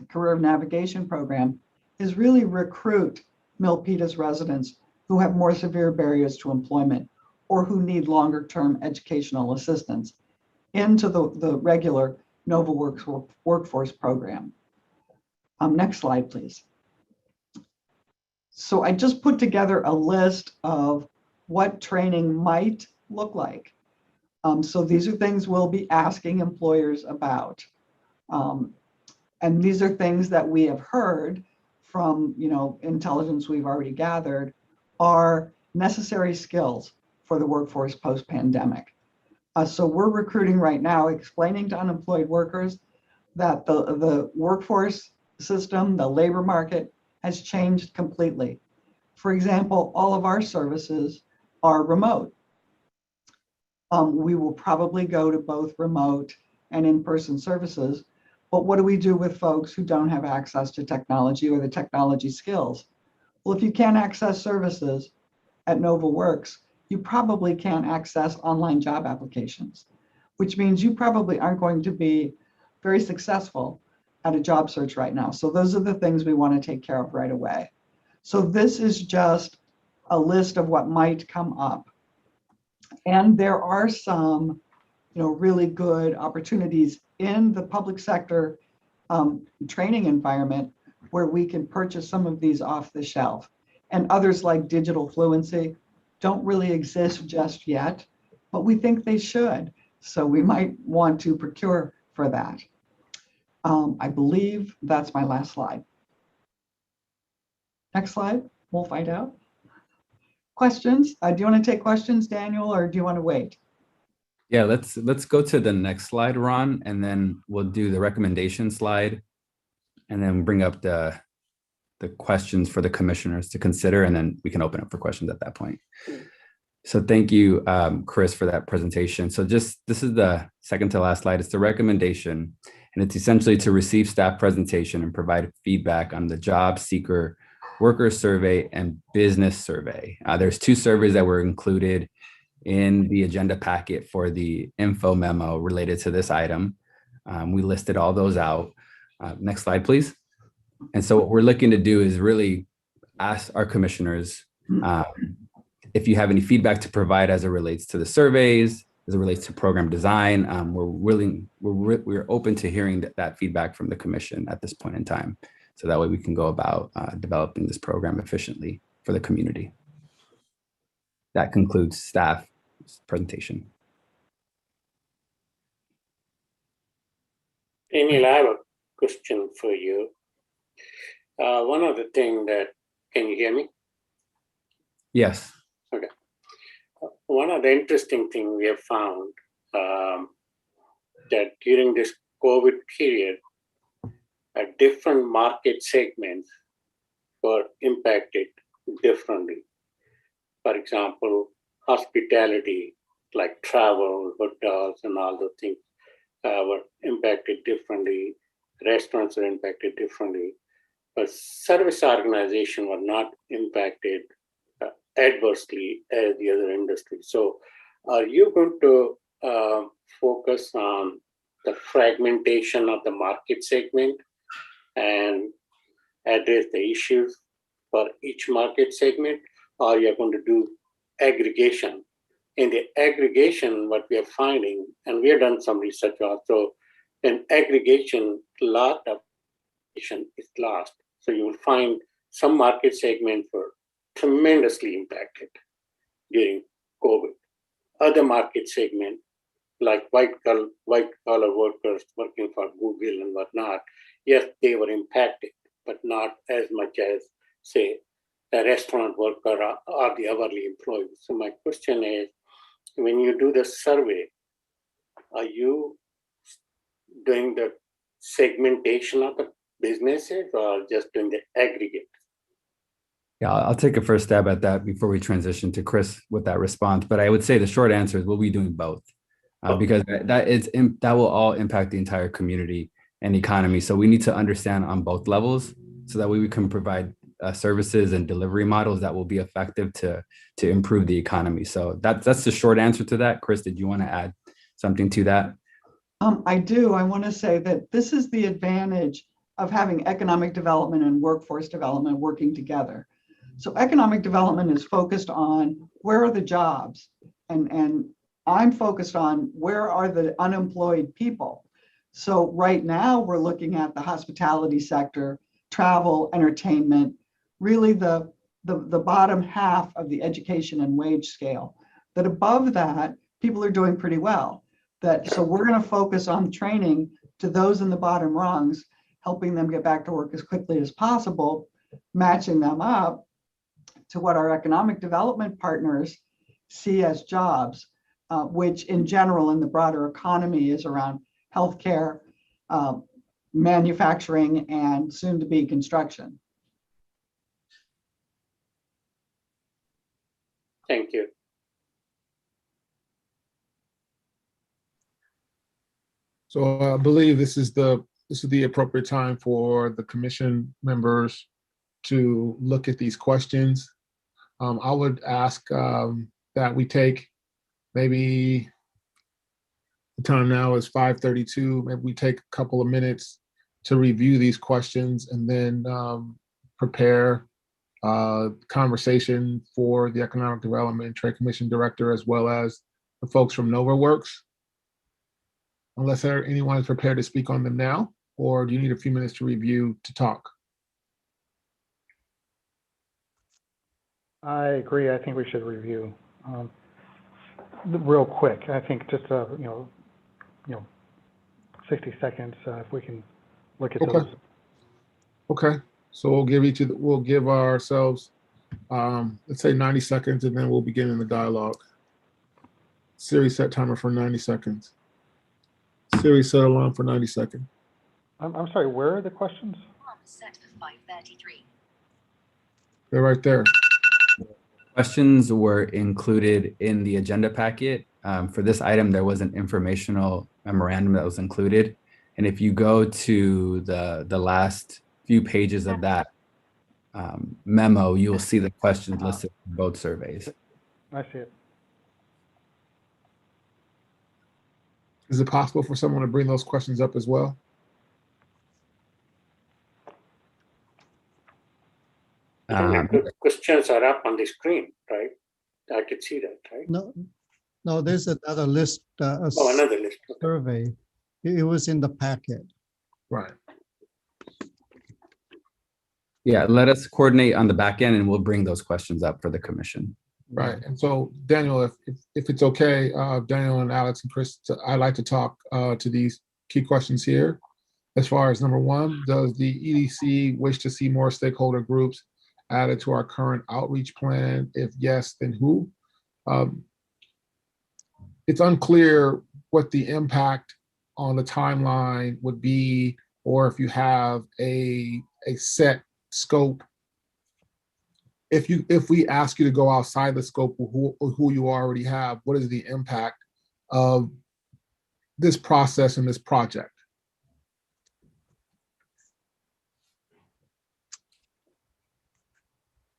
career navigation program is really recruit Milpitas residents who have more severe barriers to employment or who need longer term educational assistance into the regular NovaWorks workforce program. Next slide, please. So I just put together a list of what training might look like. So these are things we'll be asking employers about. And these are things that we have heard from, intelligence we've already gathered are necessary skills for the workforce post-pandemic. So we're recruiting right now, explaining to unemployed workers that the workforce system, the labor market has changed completely. For example, all of our services are remote. We will probably go to both remote and in-person services, but what do we do with folks who don't have access to technology or the technology skills? Well, if you can't access services at NovaWorks, you probably can't access online job applications, which means you probably aren't going to be very successful at a job search right now. So those are the things we want to take care of right away. So this is just a list of what might come up. And there are some, really good opportunities in the public sector training environment where we can purchase some of these off the shelf. And others like digital fluency don't really exist just yet, but we think they should. So we might want to procure for that. I believe that's my last slide. Next slide, we'll find out. Questions? Do you want to take questions, Daniel, or do you want to wait? Yeah, let's go to the next slide, Ron, and then we'll do the recommendation slide and then bring up the questions for the commissioners to consider, and then we can open up for questions at that point. So thank you, Chris, for that presentation. So this is the second to last slide. It's the recommendation, and it's essentially to receive staff presentation and provide feedback on the job seeker worker survey and business survey. There's 2 surveys that were included in the agenda packet for the info memo related to this item. We listed all those out. Next slide, please. And so what we're looking to do is really ask our commissioners if you have any feedback to provide as it relates to the surveys, as it relates to program design. We're open to hearing that feedback from the commission at this point in time. So that way we can go about developing this program efficiently for the community. That concludes staff's presentation. Daniel, I have a question for you. One of the things that, can you hear me? Yes. Okay. One of the interesting things we have found that during this COVID period, different market segments were impacted differently. For example, hospitality, like travel, hotels, and all those things were impacted differently. Restaurants were impacted differently. But service organizations were not impacted adversely as the other industries. So are you going to focus on the fragmentation of the market segment and address the issues for each market segment, or you're going to do aggregation? In the aggregation, what we are finding, and we have done some research also, in aggregation, a lot of information is lost. So you will find some market segments were tremendously impacted during COVID. Other market segments, like white collar workers working for Google and whatnot, yes, they were impacted, but not as much as, say, a restaurant worker or the hourly employees. So my question is, when you do the survey, are you doing the segmentation of the businesses or just doing the aggregate? Yeah, I'll take a first stab at that before we transition to Chris with that response. But I would say the short answer is we'll be doing both because that will all impact the entire community and economy. So we need to understand on both levels so that way we can provide services and delivery models that will be effective to improve the economy. So that's the short answer to that. Chris, did you want to add something to that? I do. I want to say that this is the advantage of having economic development and workforce development working together. So economic development is focused on where are the jobs, and I'm focused on where are the unemployed people. So right now we're looking at the hospitality sector, travel, entertainment, really the bottom half of the education and wage scale. That above that, people are doing pretty well. So we're going to focus on training to those in the bottom rungs, helping them get back to work as quickly as possible, matching them up to what our economic development partners see as jobs, which in general in the broader economy is around healthcare, manufacturing, and soon to be construction. Thank you. So I believe this is the appropriate time for the commission members to look at these questions. I would ask that we take maybe, the time now is 5:32. Maybe we take a couple of minutes to review these questions and then prepare conversation for the Economic Development and Trade Commission Director, as well as the folks from NovaWorks. Unless anyone is prepared to speak on them now, or do you need a few minutes to review to talk? I agree. I think we should review real quick. I think just 60 seconds if we can look at those. Okay. So we'll give ourselves let's say 90 seconds, and then we'll begin in the dialogue. Siri, set timer for 90 seconds. Siri, set alarm for 90 seconds. I'm sorry, where are the questions? Set for 5:33. They're right there. Questions were included in the agenda packet. For this item, there was an informational memorandum that was included. And if you go to the last few pages of that memo, you will see the questions listed in both surveys. I see it. Is it possible for someone to bring those questions up as well? The questions are up on the screen, right? I could see that, right? No, there's another list, Oh, another list. Okay. survey. It was in the packet. Right. Yeah, let us coordinate on the back end and we'll bring those questions up for the commission. Right. And so, Daniel, if it's okay, Daniel and Alex and Chris, I'd like to talk to these key questions here. As far as number one, does the EDC wish to see more stakeholder groups added to our current outreach plan? If yes, then who? It's unclear what the impact on the timeline would be, or if you have a set scope. If we ask you to go outside the scope of who you already have, what is the impact of this process and this project?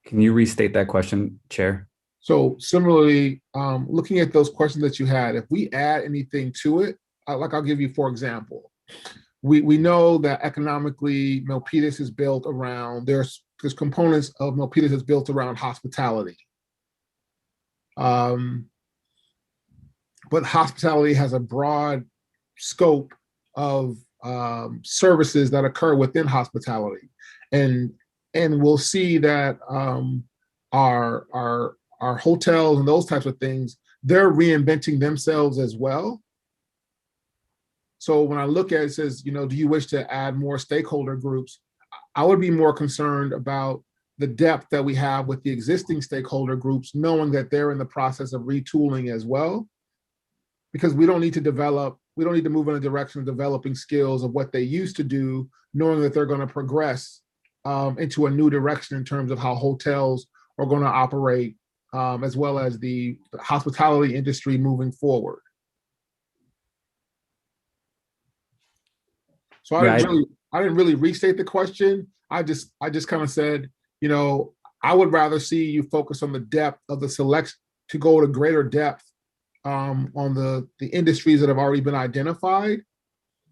Can you restate that question, Chair? So similarly, looking at those questions that you had, if we add anything to it, like I'll give you, for example, we know that economically Milpitas is built around, there's components of Milpitas is built around hospitality. But hospitality has a broad scope of services that occur within hospitality. And we'll see that our hotels and those types of things, they're reinventing themselves as well. So when I look at it, it says, do you wish to add more stakeholder groups? I would be more concerned about the depth that we have with the existing stakeholder groups, knowing that they're in the process of retooling as well, because we don't need to move in a direction of developing skills of what they used to do, knowing that they're going to progress into a new direction in terms of how hotels are going to operate, as well as the hospitality industry moving forward. So I didn't really restate the question. I just kind of said, I would rather see you focus on the depth of the selection, to go to greater depth on the industries that have already been identified,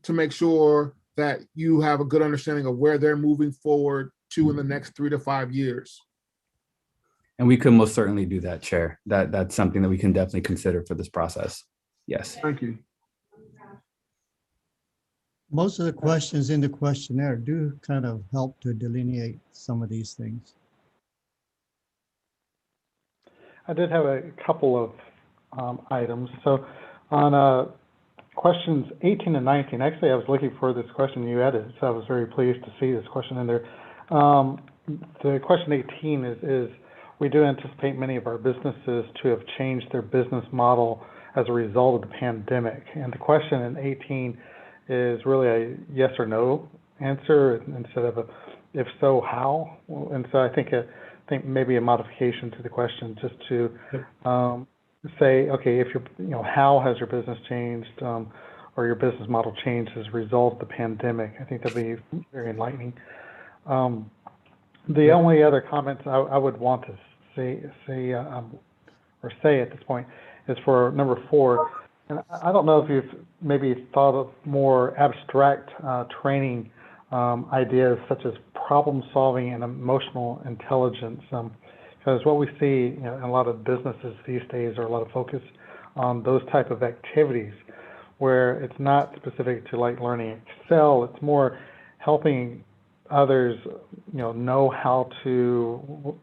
to make sure that you have a good understanding of where they're moving forward to in the next 3 to 5 years. And we could most certainly do that, Chair. That's something that we can definitely consider for this process. Yes. Thank you. Most of the questions in the questionnaire do kind of help to delineate some of these things. I did have a couple of items. So on questions 18 and 19, actually I was looking for this question you added, so I was very pleased to see this question in there. The question 18 is we do anticipate many of our businesses to have changed their business model as a result of the pandemic. And the question in 18 is really a yes or no answer instead of a if so, how? And so I think maybe a modification to the question just to say, okay, if how has your business changed or your business model changed as a result of the pandemic? I think that'd be very enlightening. The only other comments I would want to say at this point is for number 4. And I don't know if you've maybe thought of more abstract training ideas such as problem solving and emotional intelligence, because what we see in a lot of businesses these days are a lot of focus on those type of activities where it's not specific to like learning Excel, it's more helping others know how to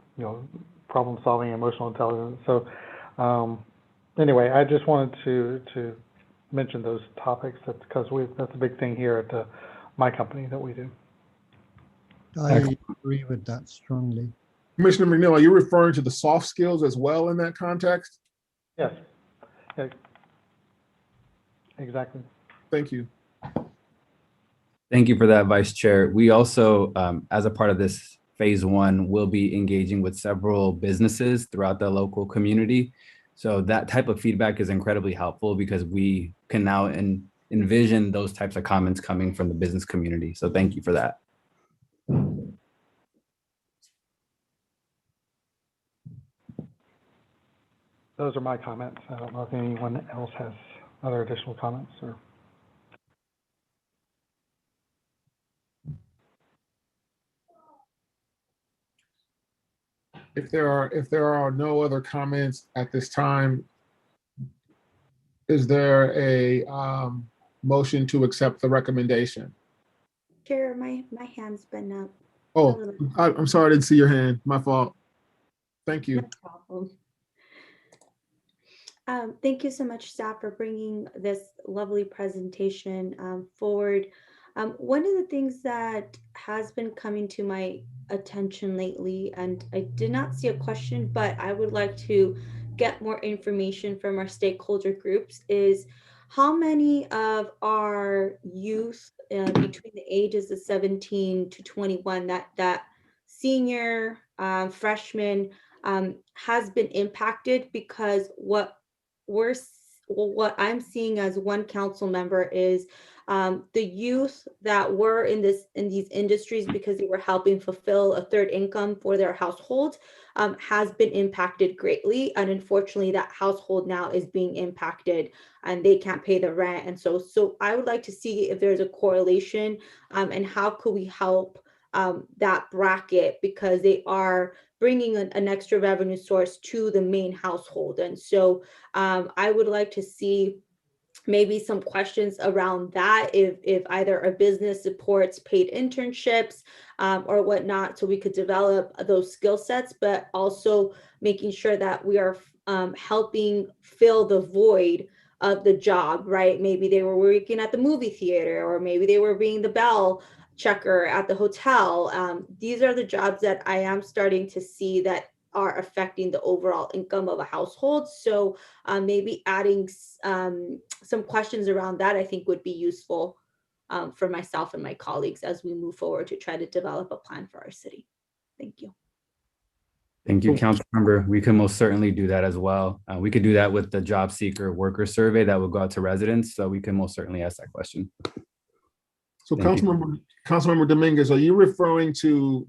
problem solving, emotional intelligence. So anyway, I just wanted to mention those topics. That's because that's a big thing here at my company that we do. I agree with that strongly. Commissioner McNeil, are you referring to the soft skills as well in that context? Yes. Yeah. Exactly. Thank you. Thank you for that, Vice Chair. We also, as a part of this phase 1, will be engaging with several businesses throughout the local community. So that type of feedback is incredibly helpful because we can now envision those types of comments coming from the business community. So thank you for that. Those are my comments. I don't know if anyone else has other additional comments or If there are no other comments at this time, is there a motion to accept the recommendation? Chair, my hand's been up. Oh, I'm sorry, I didn't see your hand. My fault. Thank you. No problem. Thank you so much, staff, for bringing this lovely presentation forward. One of the things that has been coming to my attention lately, and I did not see a question, but I would like to get more information from our stakeholder groups, is how many of our youth between the ages of 17 to 21, that senior, freshman, has been impacted, because what I'm seeing as one council member is the youth that were in these industries because they were helping fulfill a third income for their household has been impacted greatly, and unfortunately that household now is being impacted and they can't pay the rent. And so I would like to see if there's a correlation and how could we help that bracket, because they are bringing an extra revenue source to the main household. And so I would like to see maybe some questions around that, if either a business supports paid internships or whatnot, so we could develop those skill sets, but also making sure that we are helping fill the void of the job, right? Maybe they were working at the movie theater, or maybe they were being the bell checker at the hotel. These are the jobs that I am starting to see that are affecting the overall income of a household. So maybe adding some questions around that, I think, would be useful for myself and my colleagues as we move forward to try to develop a plan for our city. Thank you. Thank you, council member. We can most certainly do that as well. We could do that with the job seeker worker survey that will go out to residents. So we can most certainly ask that question. So Councilmember Dominguez, are you referring to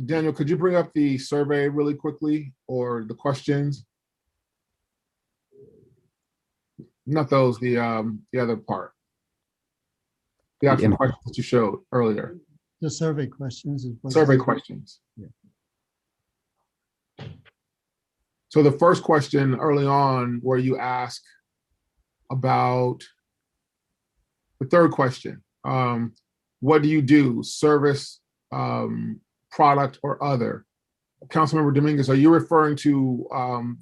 Daniel, could you bring up the survey really quickly, or the questions? Not those, the other part. The actual questions that you showed earlier. The survey questions. Survey questions. Yeah. So the first question early on, where you ask about the third question, what do you do? Service, product, or other? Councilmember Dominguez, are you referring to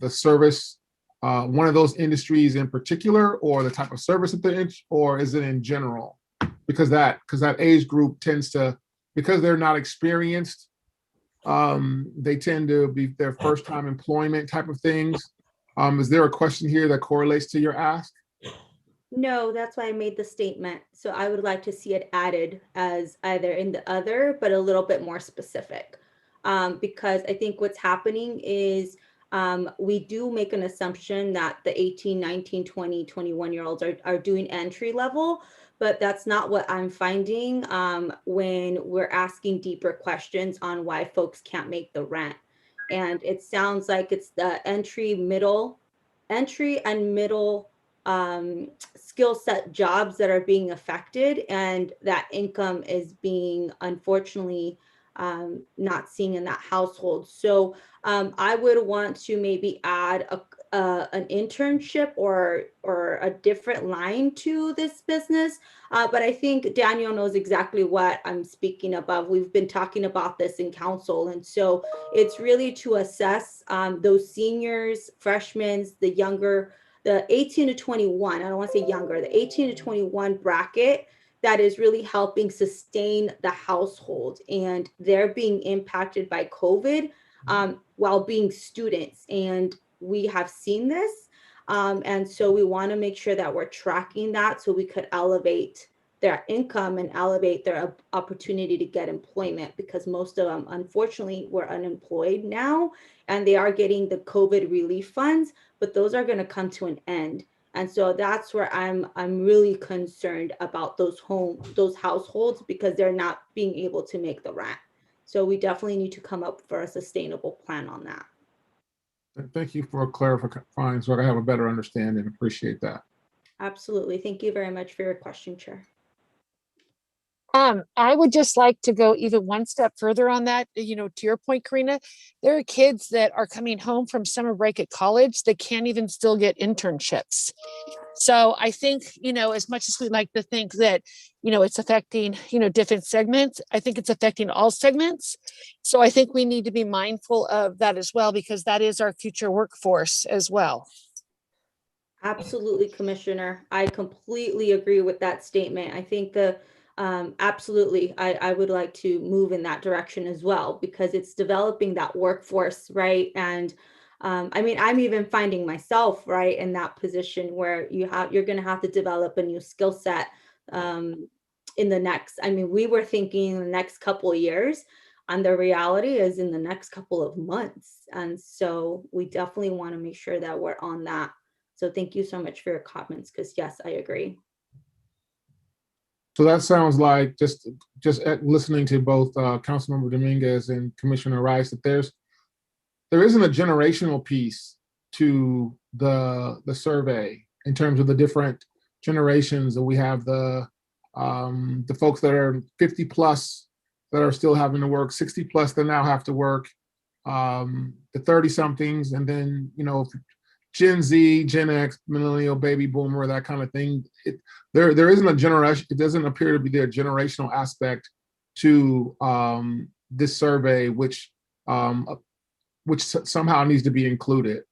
the service, one of those industries in particular, or the type of service that they're in, or is it in general? Because that age group tends to, because they're not experienced, they tend to be their first time employment type of things. Is there a question here that correlates to your ask? No, that's why I made the statement. So I would like to see it added as either in the other, but a little bit more specific. Because I think what's happening is we do make an assumption that the 18, 19, 20, 21-year-olds are doing entry level, but that's not what I'm finding when we're asking deeper questions on why folks can't make the rent. And it sounds like it's the entry and middle skill set jobs that are being affected, and that income is being, unfortunately, not seen in that household. So I would want to maybe add an internship or a different line to this business. But I think Daniel knows exactly what I'm speaking about. We've been talking about this in council. And so it's really to assess those seniors, freshmen, the younger, the 18 to 21, I don't want to say younger, the 18 to 21 bracket that is really helping sustain the household. And they're being impacted by COVID while being students. And we have seen this. And so we want to make sure that we're tracking that so we could elevate their income and elevate their opportunity to get employment, because most of them, unfortunately, were unemployed now, and they are getting the COVID relief funds, but those are going to come to an end. And so that's where I'm really concerned about those households, because they're not being able to make the rent. So we definitely need to come up for a sustainable plan on that. Thank you for clarifying, so I have a better understanding. Appreciate that. Absolutely. Thank you very much for your question, Chair. I would just like to go even one step further on that. To your point, Karina, there are kids that are coming home from summer break at college that can't even still get internships. So I think, as much as we like to think that, it's affecting, different segments, I think it's affecting all segments. So I think we need to be mindful of that as well, because that is our future workforce as well. Absolutely, Commissioner. I completely agree with that statement. I think absolutely, I would like to move in that direction as well, because it's developing that workforce, right? And I mean, I'm even finding myself right in that position where you're going to have to develop a new skill set in the next. I mean, we were thinking the next couple of years, and the reality is in the next couple of months. And so we definitely want to make sure that we're on that. So thank you so much for your comments, because yes, I agree. So that sounds like, just listening to both Councilmember Dominguez and Commissioner Rice, that there isn't a generational piece to the survey in terms of the different generations that we have, the folks that are 50 plus that are still having to work, 60 plus that now have to work, the 30 somethings, and then, Gen Z, Gen X, millennial, baby boomer, that kind of thing. There isn't a generation. It doesn't appear to be there a generational aspect to this survey, which somehow needs to be included.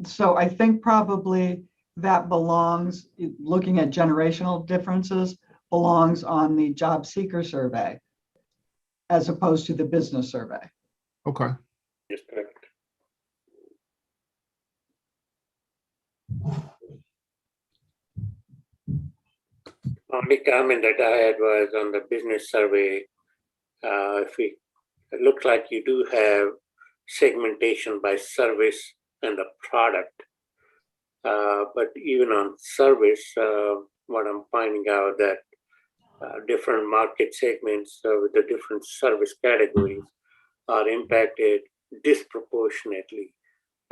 So I think probably that belongs, looking at generational differences, belongs on the job seeker survey as opposed to the business survey. Okay. Yes, correct. Only comment that I had was on the business survey. It looks like you do have segmentation by service and the product. But even on service, what I'm finding out that different market segments with the different service categories are impacted disproportionately.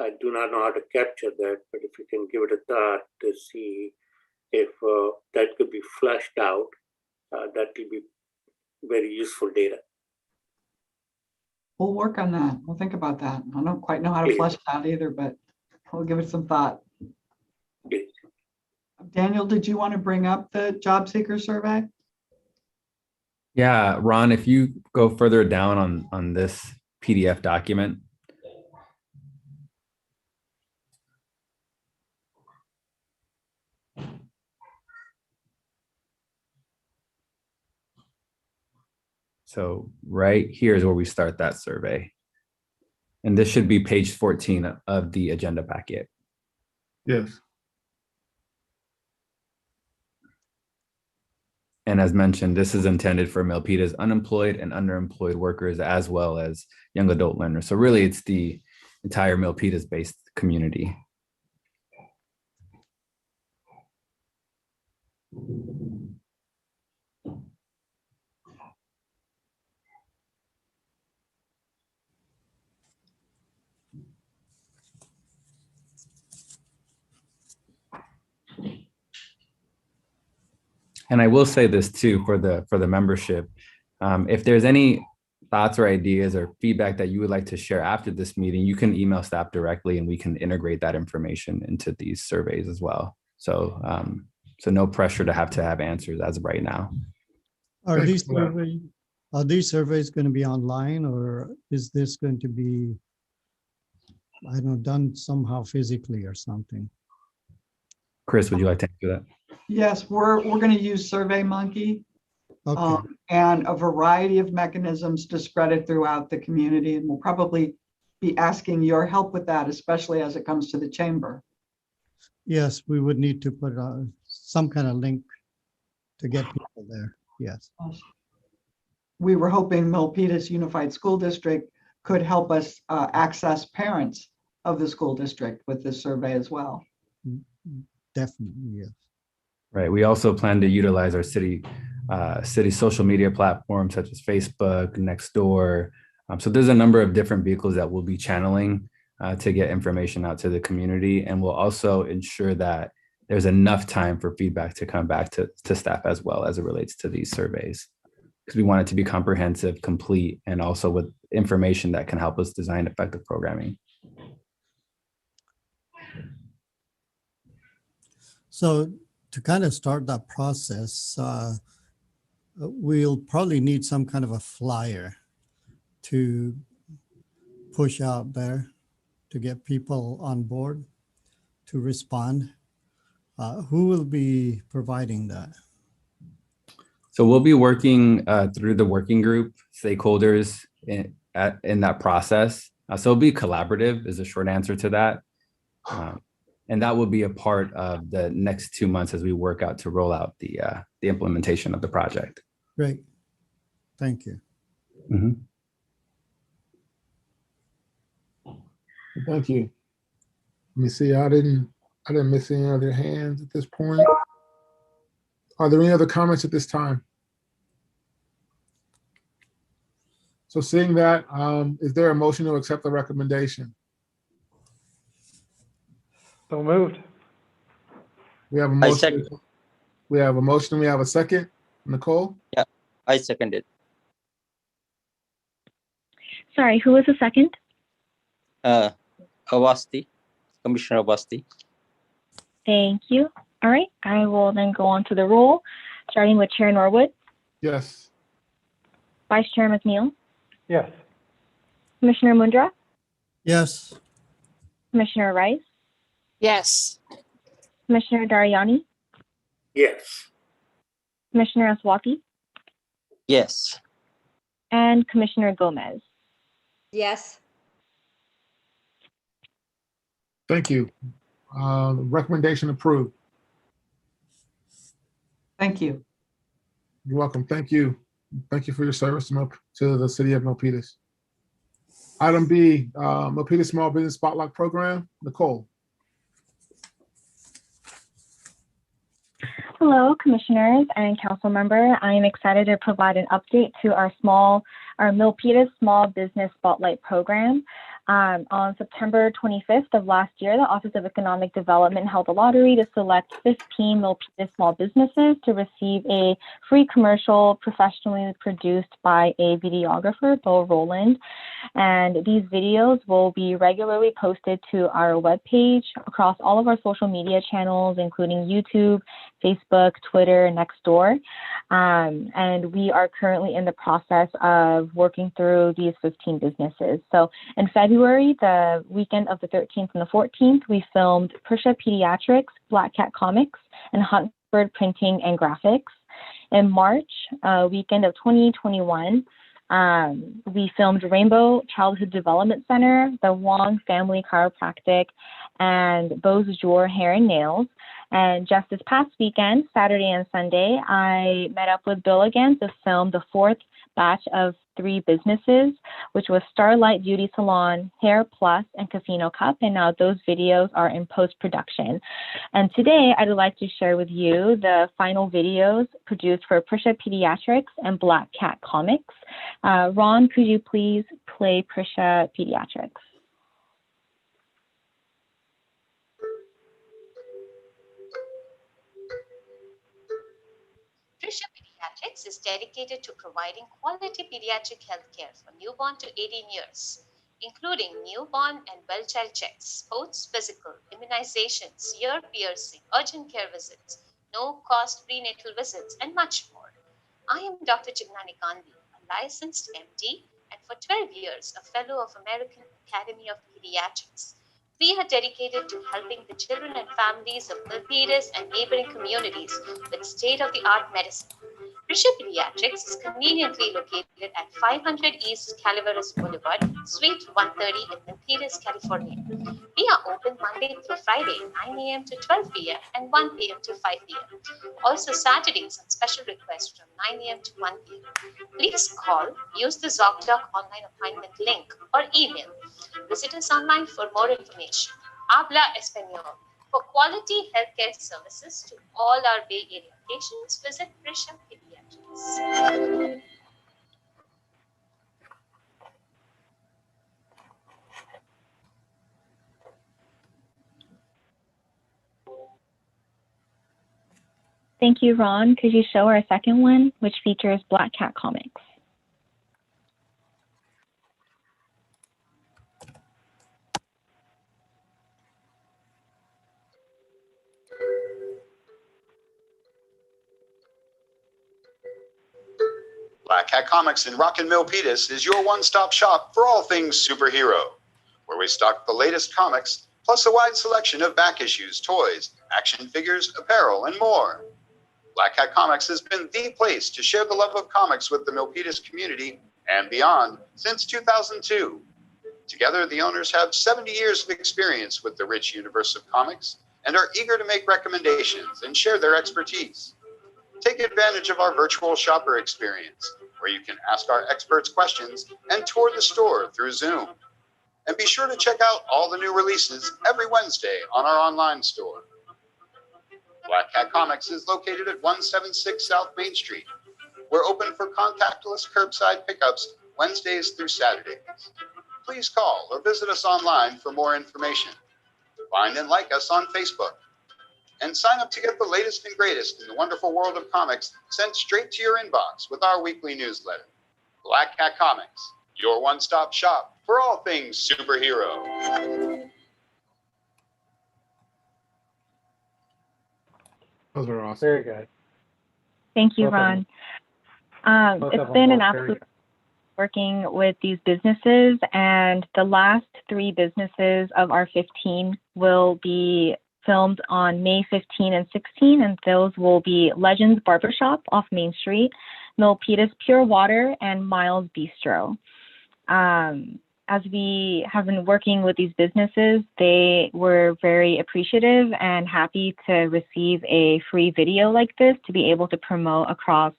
I do not know how to capture that, but if you can give it a thought to see if that could be fleshed out, that will be very useful data. We'll work on that. We'll think about that. I don't quite know how to flesh it out either, but we'll give it some thought. Please. Daniel, did you want to bring up the job seeker survey? Yeah, Ron, if you go further down on this PDF document. So right here is where we start that survey. And this should be page 14 of the agenda packet. Yes. And as mentioned, this is intended for Milpitas unemployed and underemployed workers, as well as young adult learners. So really it's the entire Milpitas-based community. And I will say this too for the membership. If there's any thoughts or ideas or feedback that you would like to share after this meeting, you can email staff directly and we can integrate that information into these surveys as well. So so no pressure to have answers as of right now. Are these surveys going to be online, or is this going to be, I don't know, done somehow physically or something? Chris, would you like to answer that? Yes, we're going to use SurveyMonkey, Okay. and a variety of mechanisms to spread it throughout the community. And we'll probably be asking your help with that, especially as it comes to the chamber. Yes, we would need to put some kind of link to get people there. Yes. We were hoping Milpitas Unified School District could help us access parents of the school district with this survey as well. Definitely, yes. Right. We also plan to utilize our city social media platforms such as Facebook, Nextdoor. So there's a number of different vehicles that we'll be channeling to get information out to the community. And we'll also ensure that there's enough time for feedback to come back to staff as well as it relates to these surveys. Because we want it to be comprehensive, complete, and also with information that can help us design effective programming. So to kind of start that process, we'll probably need some kind of a flyer to push out there to get people on board to respond. Who will be providing that? So we'll be working through the working group stakeholders in that process. So it'll be collaborative is a short answer to that. And that will be a part of the next 2 months as we work out to roll out the implementation of the project. Great. Thank you. Mm-hmm. Thank you. Let me see. I didn't miss any other hands at this point. Are there any other comments at this time? So seeing that, is there a motion to accept the recommendation? So moved. We have a I motion. second. We have a motion. We have a second. Nicole? Yeah, I second it. Sorry, who was the second? Awasti, Commissioner Awasti. Thank you. All right, I will then go on to the roll, starting with Chair Norwood, Yes. Vice Chair McNeil, Yes. Commissioner Mundra, Yes. Commissioner Rice, Yes. Commissioner Dariani, Yes. Commissioner Aswaki, Yes. and Commissioner Gomez. Yes. Thank you. Recommendation approved. Thank you. You're welcome. Thank you. Thank you for your service to the city of Milpitas. Item B, Milpitas Small Business Spotlight Program. Nicole. Hello, commissioners and council member. I am excited to provide an update to our Milpitas Small Business Spotlight Program. On September 25th of last year, the Office of Economic Development held a lottery to select 15 Milpitas small businesses to receive a free commercial professionally produced by a videographer, Bill Rowland. And these videos will be regularly posted to our webpage across all of our social media channels, including YouTube, Facebook, Twitter, Nextdoor. And we are currently in the process of working through these 15 businesses. So in February, the weekend of the 13th and the 14th, we filmed Prisha Pediatrics, Black Cat Comics, and Huntbird Printing and Graphics. In March, weekend of 2021, we filmed Rainbow Childhood Development Center, the Wong Family Chiropractic, and Beau's Jour Hair and Nails. And just this past weekend, Saturday and Sunday, I met up with Bill again to film the fourth batch of 3 businesses, which was Starlight Beauty Salon, Hair Plus, and Casino Cup. And now those videos are in post-production. And today, I'd like to share with you the final videos produced for Prisha Pediatrics and Black Cat Comics. Ron, could you please play Prisha Pediatrics? Prisha Pediatrics is dedicated to providing quality pediatric health care for newborn to 18 years, including newborn and well-child checks, sports, physical, immunizations, ear piercing, urgent care visits, no-cost prenatal visits, and much more. I am Dr. Chignani Gandhi, a licensed MD and for 12 years a fellow of American Academy of Pediatrics. We are dedicated to helping the children and families of Milpitas and neighboring communities with state-of-the-art medicine. Prisha Pediatrics is conveniently located at 500 East Calaveras Boulevard, Suite 130 in Milpitas, California. We are open Monday through Friday, 9 a.m. to 12 p.m. and 1 p.m. to 5 p.m. Also Saturdays on special requests from 9 a.m. to 1 p.m. Please call, use the ZocDoc online appointment link, or email. Visit us online for more information. Habla Español. For quality healthcare services to all our Bay Area patients, visit Prisha Pediatrics. Thank you, Ron. Could you show our second one, which features Black Cat Comics? Black Hat Comics in Rockin' Milpitas is your one-stop shop for all things superhero, where we stock the latest comics, plus a wide selection of back issues, toys, action figures, apparel, and more. Black Hat Comics has been the place to share the love of comics with the Milpitas community and beyond since 2002. Together, the owners have 70 years of experience with the rich universe of comics and are eager to make recommendations and share their expertise. Take advantage of our virtual shopper experience, where you can ask our experts questions and tour the store through Zoom. And be sure to check out all the new releases every Wednesday on our online store. Black Cat Comics is located at 176 South Main Street. We're open for contactless curbside pickups Wednesdays through Saturdays. Please call or visit us online for more information. Find and like us on Facebook. And sign up to get the latest and greatest in the wonderful world of comics sent straight to your inbox with our weekly newsletter. Black Cat Comics, your one-stop shop for all things superhero. Those are awesome. Very good. Thank you, Both of Ron. Both of It's them been an work very absolute working with these businesses, and the last 3 businesses of our 15 will be filmed on May 15 and 16, and those will be Legends Barbershop off Main Street, Milpitas Pure Water, and Miles Bistro. As we have been working with these businesses, they were very appreciative and happy to receive a free video like this to be able to promote across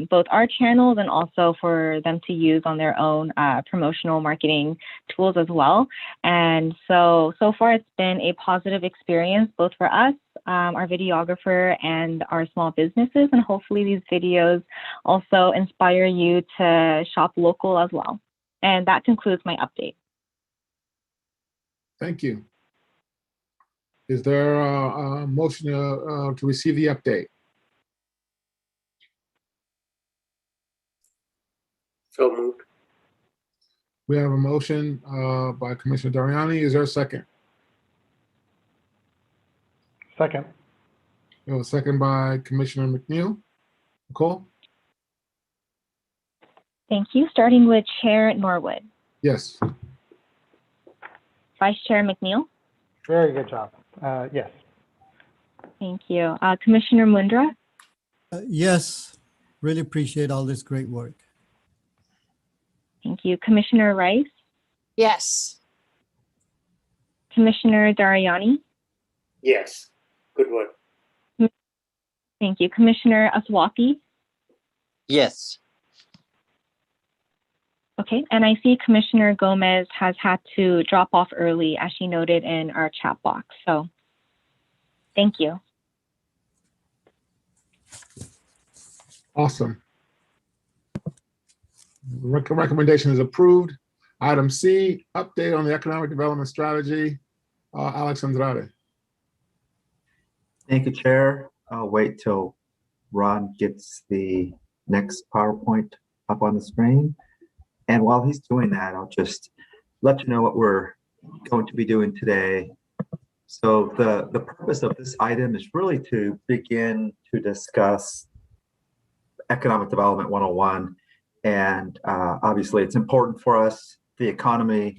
both our channels and also for them to use on their own promotional marketing tools as well. And so far it's been a positive experience both for us, our videographer, and our small businesses. And hopefully these videos also inspire you to shop local as well. And that concludes my update. Thank you. Is there a motion to receive the update? So moved. We have a motion by Commissioner Dariani. Is there a second? Second. We have a second by Commissioner McNeil. Nicole? Thank you. Starting with Chair Norwood. Yes. Vice Chair McNeil. Very good job. Yes. Thank you. Commissioner Mundra. Yes, really appreciate all this great work. Thank you. Commissioner Rice. Yes. Commissioner Dariani. Yes. Good work. Thank you. Commissioner Aswati. Yes. Okay, and I see Commissioner Gomez has had to drop off early, as she noted in our chat box. So thank you. Awesome. Recommendation is approved. Item C, update on the economic development strategy. Alex Andrade. Thank you, Chair. I'll wait till Ron gets the next PowerPoint up on the screen. And while he's doing that, I'll just let you know what we're going to be doing today. So the purpose of this item is really to begin to discuss Economic Development 101. And obviously it's important for us. The economy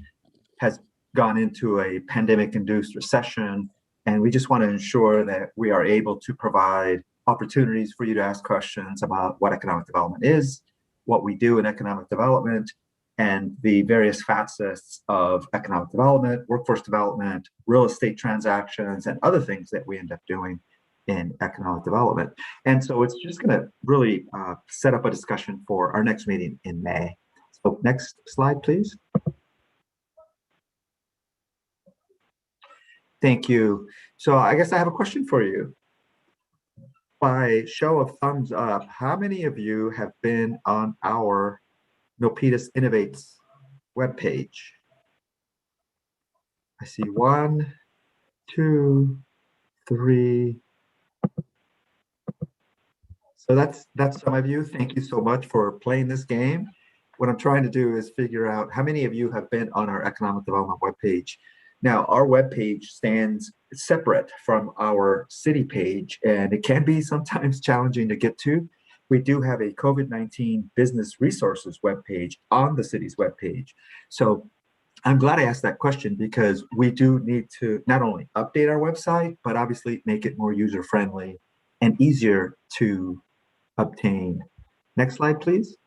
has gone into a pandemic-induced recession, and we just want to ensure that we are able to provide opportunities for you to ask questions about what economic development is, what we do in economic development, and the various facets of economic development, workforce development, real estate transactions, and other things that we end up doing in economic development. And so it's just going to really set up a discussion for our next meeting in May. So next slide, please. Thank you. So I guess I have a question for you. By show of thumbs up, how many of you have been on our Milpitas Innovates webpage? I see 1, 2, 3, So that's some of you. Thank you so much for playing this game. What I'm trying to do is figure out how many of you have been on our economic development webpage. Now, our webpage stands separate from our city page, and it can be sometimes challenging to get to. We do have a COVID-19 business resources webpage on the city's webpage. So I'm glad I asked that question because we do need to not only update our website, but obviously make it more user-friendly and easier to obtain. Next slide, please.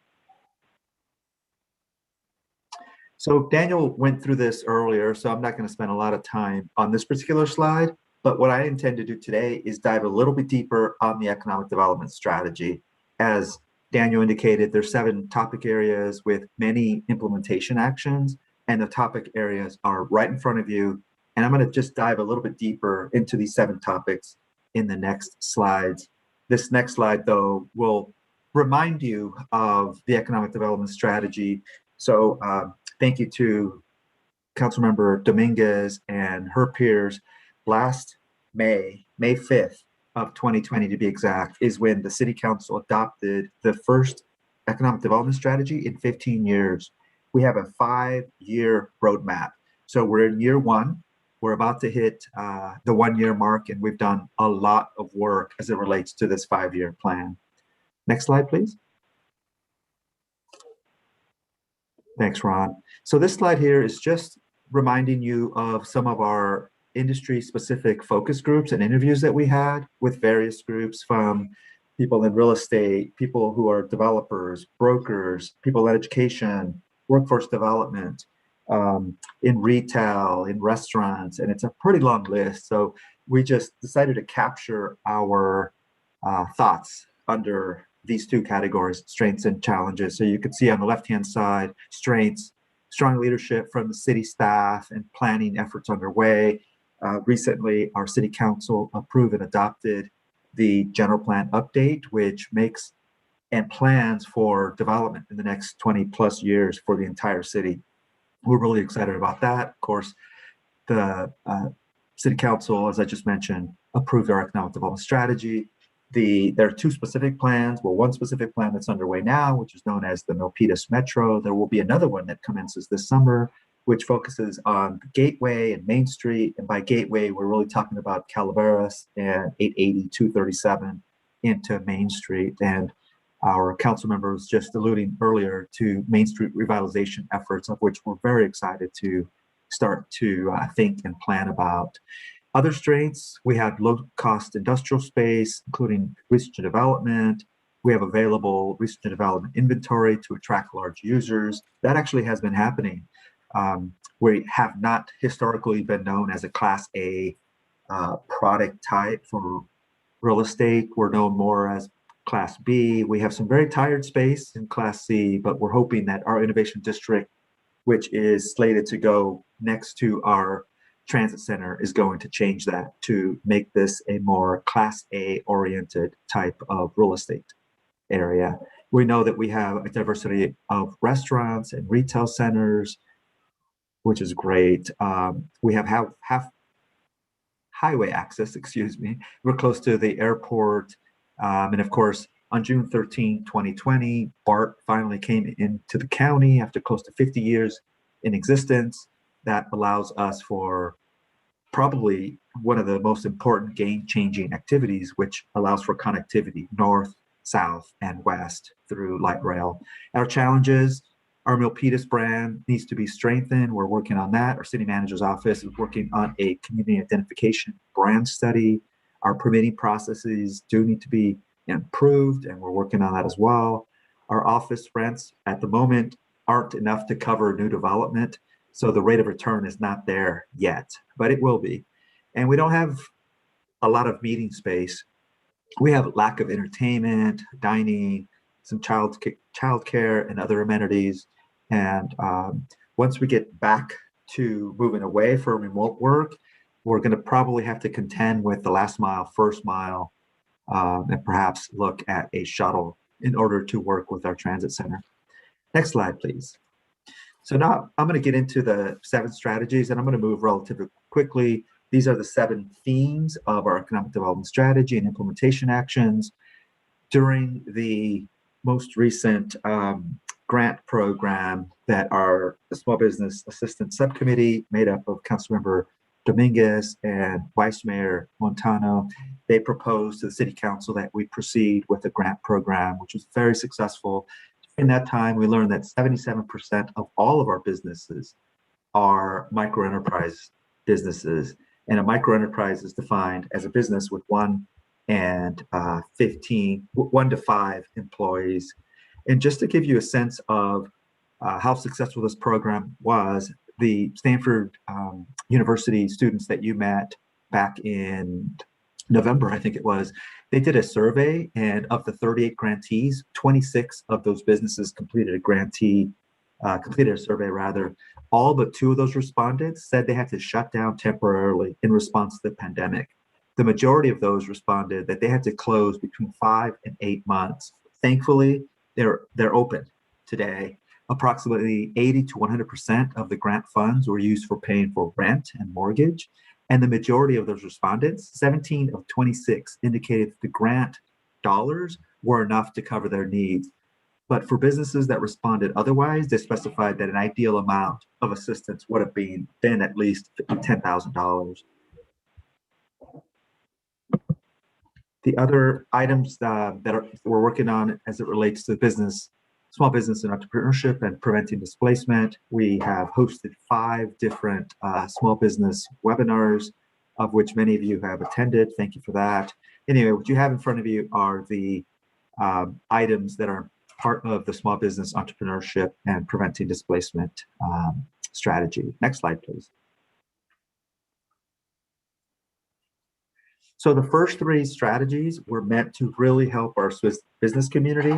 So Daniel went through this earlier, so I'm not going to spend a lot of time on this particular slide, but what I intend to do today is dive a little bit deeper on the economic development strategy. As Daniel indicated, there's 7 topic areas with many implementation actions, and the topic areas are right in front of you. And I'm going to just dive a little bit deeper into these 7 topics in the next slides. This next slide, though, will remind you of the economic development strategy. So thank you to Councilmember Dominguez and her peers. Last May 5th of 2020 to be exact, is when the City Council adopted the first economic development strategy in 15 years. We have a 5-year roadmap. So we're in year 1. We're about to hit the 1-year mark, and we've done a lot of work as it relates to this 5-year plan. Next slide, please. Thanks, Ron. So this slide here is just reminding you of some of our industry-specific focus groups and interviews that we had with various groups, from people in real estate, people who are developers, brokers, people in education, workforce development, in retail, in restaurants, and it's a pretty long list. So we just decided to capture our thoughts under these 2 categories, strengths and challenges. So you can see on the left-hand side, strengths, strong leadership from the city staff and planning efforts underway. Recently, our city council approved and adopted the general plan update, which makes and plans for development in the next 20 plus years for the entire city. We're really excited about that. Of course, the city council, as I just mentioned, approved our economic development strategy. There are 2 specific plans. Well, one specific plan that's underway now, which is known as the Milpitas Metro. There will be another one that commences this summer, which focuses on Gateway and Main Street. And by Gateway, we're really talking about Calaveras and 880, 237 into Main Street. And our council member was just alluding earlier to Main Street revitalization efforts, of which we're very excited to start to think and plan about. Other strengths, we have low-cost industrial space, including research and development. We have available research and development inventory to attract large users. That actually has been happening. We have not historically been known as a Class A product type for real estate. We're known more as Class B. We have some very tired space in Class C, but we're hoping that our innovation district, which is slated to go next to our transit center, is going to change that to make this a more Class A oriented type of real estate area. We know that we have a diversity of restaurants and retail centers, which is great. We have highway access, excuse me. We're close to the airport. And of course, on June 13, 2020, BART finally came into the county after close to 50 years in existence. That allows us for probably one of the most important game-changing activities, which allows for connectivity north, south, and west through light rail. Our challenges, our Milpitas brand needs to be strengthened. We're working on that. Our city manager's office is working on a community identification brand study. Our permitting processes do need to be improved, and we're working on that as well. Our office rents at the moment aren't enough to cover new development, so the rate of return is not there yet, but it will be. And we don't have a lot of meeting space. We have lack of entertainment, dining, some child care, and other amenities. And once we get back to moving away from remote work, we're going to probably have to contend with the last mile, first mile, and perhaps look at a shuttle in order to work with our transit center. Next slide, please. So now I'm going to get into the 7 strategies, and I'm going to move relatively quickly. These are the 7 themes of our economic development strategy and implementation actions. During the most recent grant program that our Small Business Assistance Subcommittee, made up of Councilmember Dominguez and Vice Mayor Montano, they proposed to the City Council that we proceed with the grant program, which was very successful. In that time, we learned that 77% of all of our businesses are microenterprise businesses. And a microenterprise is defined as a business with 1 to 5 employees. And just to give you a sense of how successful this program was, the Stanford University students that you met back in November, I think it was, they did a survey, and of the 38 grantees, 26 of those businesses completed a survey rather. All but 2 of those respondents said they had to shut down temporarily in response to the pandemic. The majority of those responded that they had to close between 5 and 8 months. Thankfully, they're open today. Approximately 80 to 100% of the grant funds were used for paying for rent and mortgage. And the majority of those respondents, 17 of 26, indicated the grant dollars were enough to cover their needs. But for businesses that responded otherwise, they specified that an ideal amount of assistance would have been at least $10,000. The other items we're working on as it relates to small business and entrepreneurship and preventing displacement, we have hosted 5 different small business webinars, of which many of you have attended. Thank you for that. Anyway, what you have in front of you are the items that are part of the small business entrepreneurship and preventing displacement strategy. Next slide, please. So the first 3 strategies were meant to really help our Swiss business community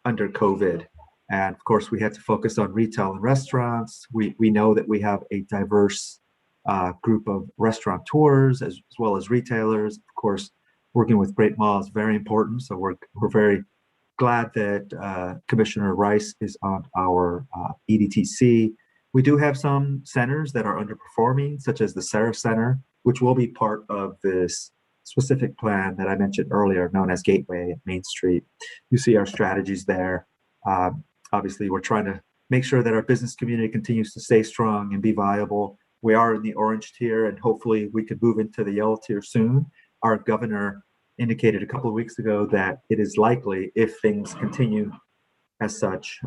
under COVID. And of course, we had to focus on retail and restaurants. We know that we have a diverse group of restaurateurs as well as retailers. Of course, working with Great Mall is very important. So we're very glad that Commissioner Rice is on our EDTC. We do have some centers that are underperforming, such as the Sarah Center, which will be part of this specific plan that I mentioned earlier, known as Gateway and Main Street. You see our strategies there. Obviously, we're trying to make sure that our business community continues to stay strong and be viable. We are in the orange tier, and hopefully we could move into the yellow tier soon. Our governor indicated a couple of weeks ago that it is likely, if things continue as such,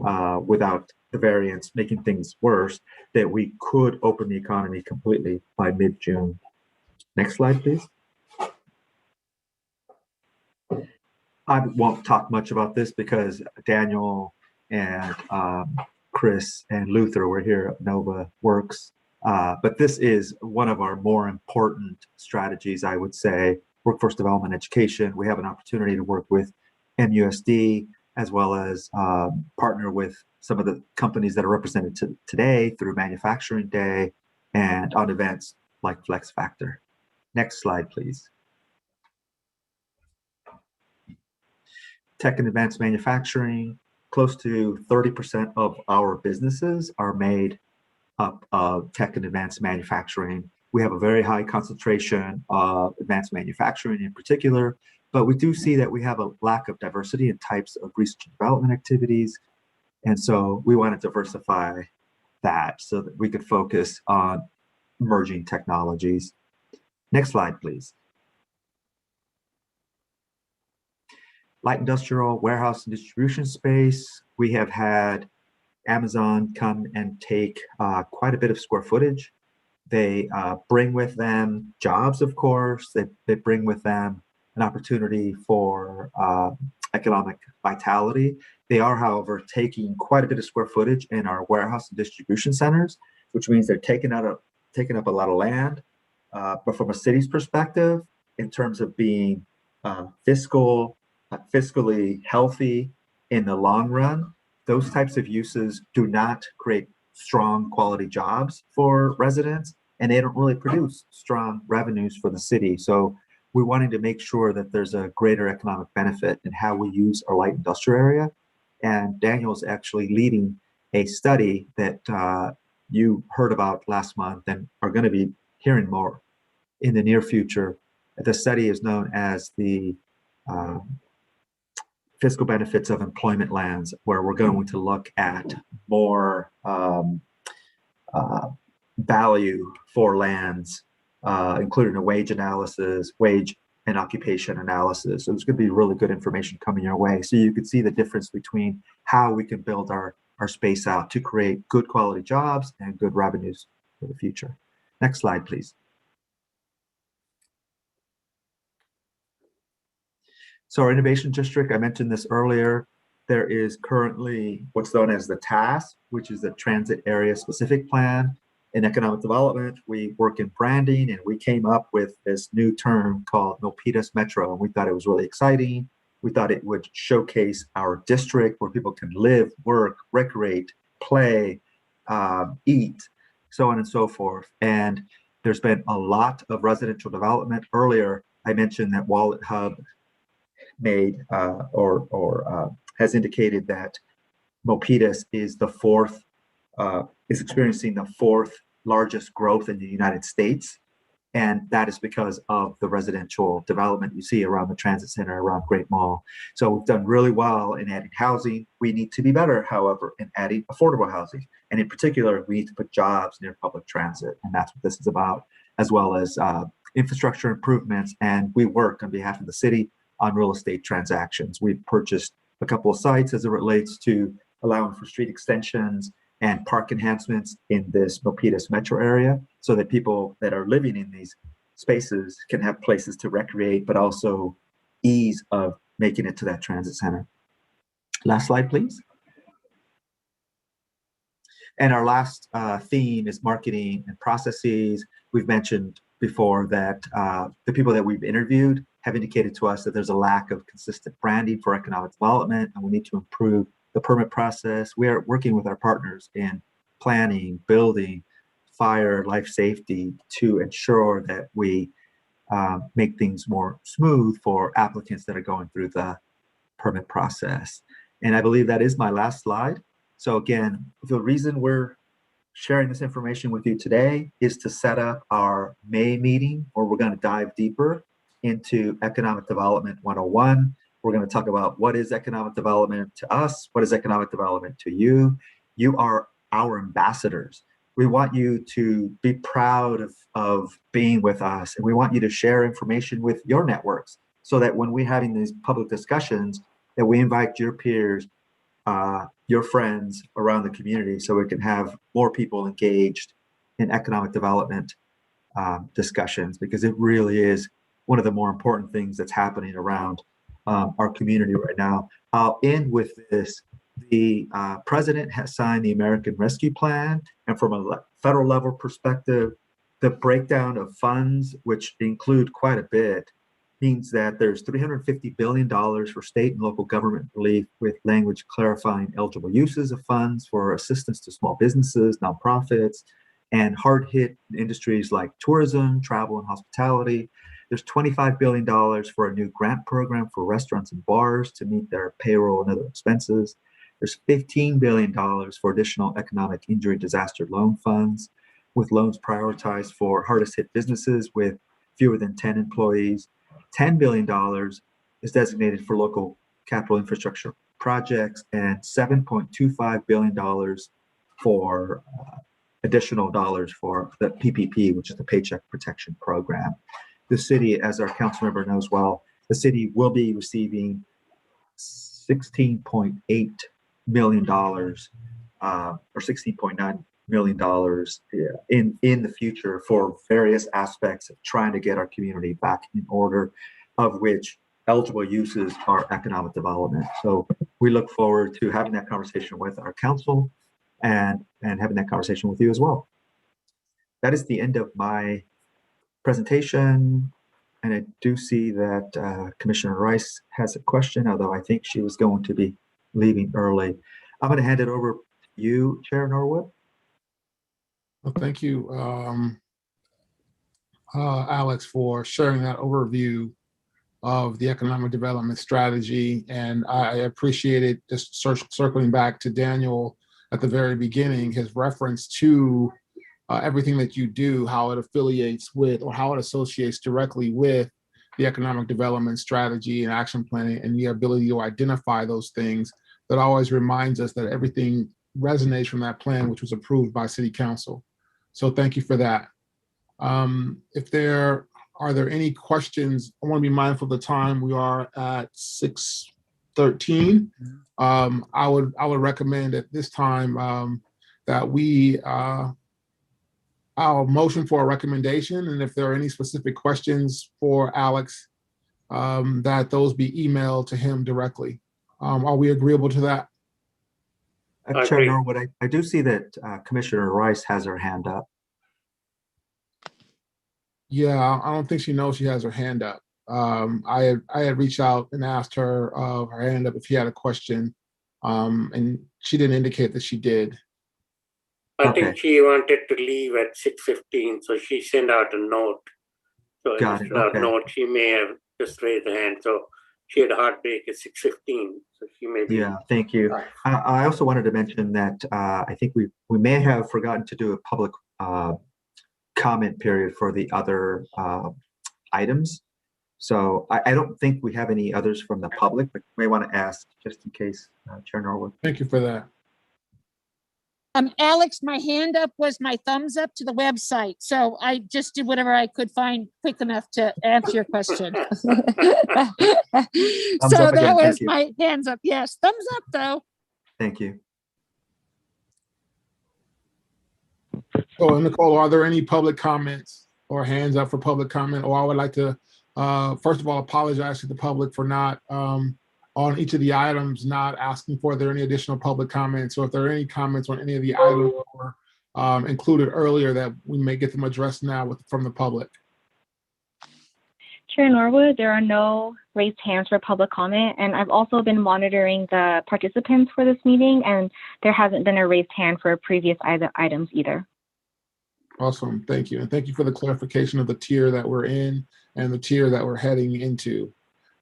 without the variants making things worse, that we could open the economy completely by mid-June. Next slide, please. I won't talk much about this because Daniel and Chris and Luther were here at Nova Works. But this is one of our more important strategies, I would say. Workforce development education. We have an opportunity to work with MUSD as well as partner with some of the companies that are represented today through Manufacturing Day and on events like Flex Factor. Next slide, please. Tech and advanced manufacturing, close to 30% of our businesses are made up of tech and advanced manufacturing. We have a very high concentration of advanced manufacturing in particular, but we do see that we have a lack of diversity in types of research and development activities. And so we want to diversify that so that we could focus on emerging technologies. Next slide, please. Light industrial, warehouse and distribution space. We have had Amazon come and take quite a bit of square footage. They bring with them jobs, of course. They bring with them an opportunity for economic vitality. They are, however, taking quite a bit of square footage in our warehouse and distribution centers, which means they're taking up a lot of land. But from a city's perspective, in terms of being fiscally healthy in the long run, those types of uses do not create strong quality jobs for residents, and they don't really produce strong revenues for the city. So we're wanting to make sure that there's a greater economic benefit in how we use our light industrial area. And Daniel's actually leading a study that you heard about last month and are going to be hearing more in the near future. The study is known as the fiscal benefits of employment lands, where we're going to look at more value for lands, including a wage analysis, wage and occupation analysis. So there's going to be really good information coming your way. So you can see the difference between how we can build our space out to create good quality jobs and good revenues for the future. Next slide, please. So our innovation district, I mentioned this earlier, there is currently what's known as the TAS, which is the Transit Area Specific Plan. In economic development, we work in branding, and we came up with this new term called Milpitas Metro, and we thought it was really exciting. We thought it would showcase our district where people can live, work, recreate, play, eat, so on and so forth. And there's been a lot of residential development. Earlier, I mentioned that Wallet Hub made has indicated that Milpitas is the fourth, is experiencing the fourth largest growth in the United States. And that is because of the residential development you see around the transit center, around Great Mall. So we've done really well in adding housing. We need to be better, however, in adding affordable housing. And in particular, we need to put jobs near public transit. And that's what this is about, as well as infrastructure improvements. And we work on behalf of the city on real estate transactions. We've purchased a couple of sites as it relates to allowing for street extensions and park enhancements in this Milpitas metro area, so that people that are living in these spaces can have places to recreate, but also ease of making it to that transit center. Last slide, please. And our last theme is marketing and processes. We've mentioned before that the people that we've interviewed have indicated to us that there's a lack of consistent branding for economic development, and we need to improve the permit process. We are working with our partners in planning, building, fire, life safety to ensure that we make things more smooth for applicants that are going through the permit process. And I believe that is my last slide. So again, the reason we're sharing this information with you today is to set up our May meeting, where we're going to dive deeper into Economic Development 101. We're going to talk about what is economic development to us, what is economic development to you. You are our ambassadors. We want you to be proud of being with us, and we want you to share information with your networks, so that when we're having these public discussions, that we invite your peers, your friends around the community, so we can have more people engaged in economic development discussions, because it really is one of the more important things that's happening around our community right now. I'll end with this. The president has signed the American Rescue Plan, and from a federal level perspective, the breakdown of funds, which include quite a bit, means that there's $350 billion for state and local government relief, with language clarifying eligible uses of funds for assistance to small businesses, nonprofits, and hard-hit industries like tourism, travel, and hospitality. There's $25 billion for a new grant program for restaurants and bars to meet their payroll and other expenses. There's $15 billion for additional economic injury disaster loan funds, with loans prioritized for hardest hit businesses with fewer than 10 employees. $10 billion is designated for local capital infrastructure projects, and $7.25 billion for additional dollars for the PPP, which is the Paycheck Protection Program. The city, as our council member knows well, the city will be receiving $16.8 million or $16.9 million in the future for various aspects of trying to get our community back in order, of which eligible uses are economic development. So we look forward to having that conversation with our council and having that conversation with you as well. That is the end of my presentation. And I do see that Commissioner Rice has a question, although I think she was going to be leaving early. I'm going to hand it over to you, Chair Norwood. Well, thank you, Alex, for sharing that overview of the economic development strategy. And I appreciate it, just circling back to Daniel at the very beginning, his reference to everything that you do, how it affiliates with, or how it associates directly with the economic development strategy and action planning and the ability to identify those things that always reminds us that everything resonates from that plan, which was approved by City Council. So thank you for that. Are there any questions? I want to be mindful of the time. We are at 6:13. I would recommend at this time that we I'll motion for a recommendation, and if there are any specific questions for Alex, that those be emailed to him directly. Are we agreeable to that? Chair Norwood, I do see that Commissioner Rice has her hand up. Yeah, I don't think she knows she has her hand up. I had reached out and asked her her hand up if she had a question, and she didn't indicate that she did. I think she wanted to leave at 6:15, so she sent out a note. So Got it. instead of note, she may have just raised her hand. So she had a heartbreak at 6:15, so she may be. Yeah, thank you. I also wanted to mention that I think we may have forgotten to do a public comment period for the other items. So I don't think we have any others from the public, but you may want to ask just in case, Chair Norwood. Thank you for that. Alex, my hand up was my thumbs up to the website. So I just did whatever I could find quick enough to answer your question. So that was my hands up. Yes, thumbs up though. Thank you. So Nicole, are there any public comments or hands up for public comment? Or I would like to, first of all, apologize to the public for not, on each of the items, not asking for there any additional public comments. So if there are any comments on any of the items that were included earlier, that we may get them addressed now from the public. Chair Norwood, there are no raised hands for public comment, and I've also been monitoring the participants for this meeting, and there hasn't been a raised hand for previous items either. Awesome, thank you. And thank you for the clarification of the tier that we're in and the tier that we're heading into.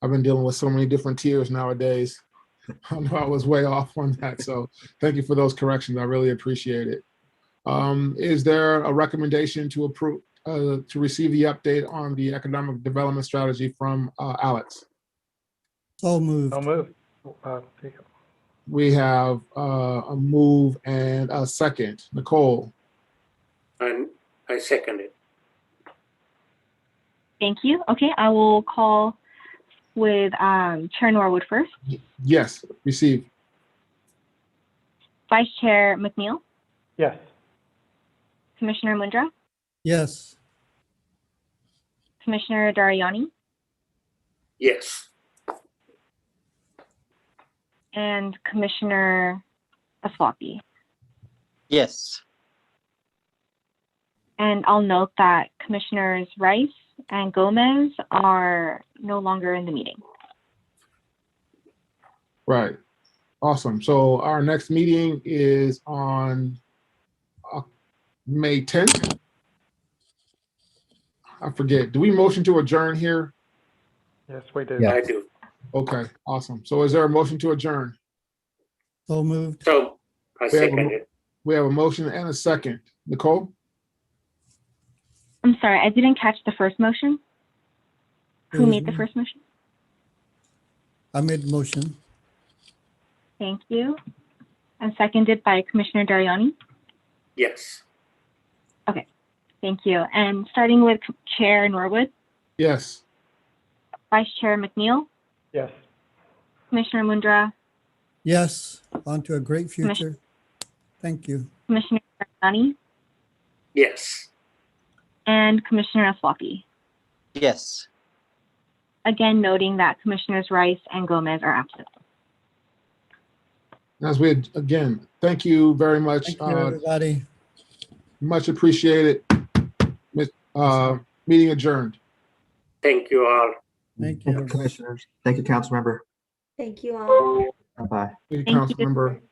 I've been dealing with so many different tiers nowadays. I know I was way off on that. So thank you for those corrections. I really appreciate it. Is there a recommendation to approve, to receive the update on the economic development strategy from Alex? So moved. So moved. We have a move and a second. Nicole. And I second it. Thank you. Okay, I will call with Chair Norwood first. Yes, receive. Vice Chair McNeil? Yes. Commissioner Mundra? Yes. Commissioner Dariani? Yes. And Commissioner Aswapi? Yes. And I'll note that Commissioners Rice and Gomez are no longer in the meeting. Right. Awesome. So our next meeting is on May 10th. I forget. Do we motion to adjourn here? Yes, we do. Yeah. I do. Okay, awesome. So is there a motion to adjourn? So moved. So I second it. We have a motion and a second. Nicole? I'm sorry, I didn't catch the first motion. Who made the first motion? I made the motion. Thank you. And seconded by Commissioner Dariani? Yes. Okay, thank you. And starting with Chair Norwood? Yes. Vice Chair McNeil? Yes. Commissioner Mundra? Yes, on to a great future. Thank you. Commissioner Dariani? Yes. And Commissioner Aswapi? Yes. Again, noting that Commissioners Rice and Gomez are absent. As we, again, thank you very much. Thank you, everybody. Much appreciated. Meeting adjourned. Thank you all. Thank you. Commissioners. Thank you, council member. Thank you all. Bye-bye. Thank you, Thank council you. member.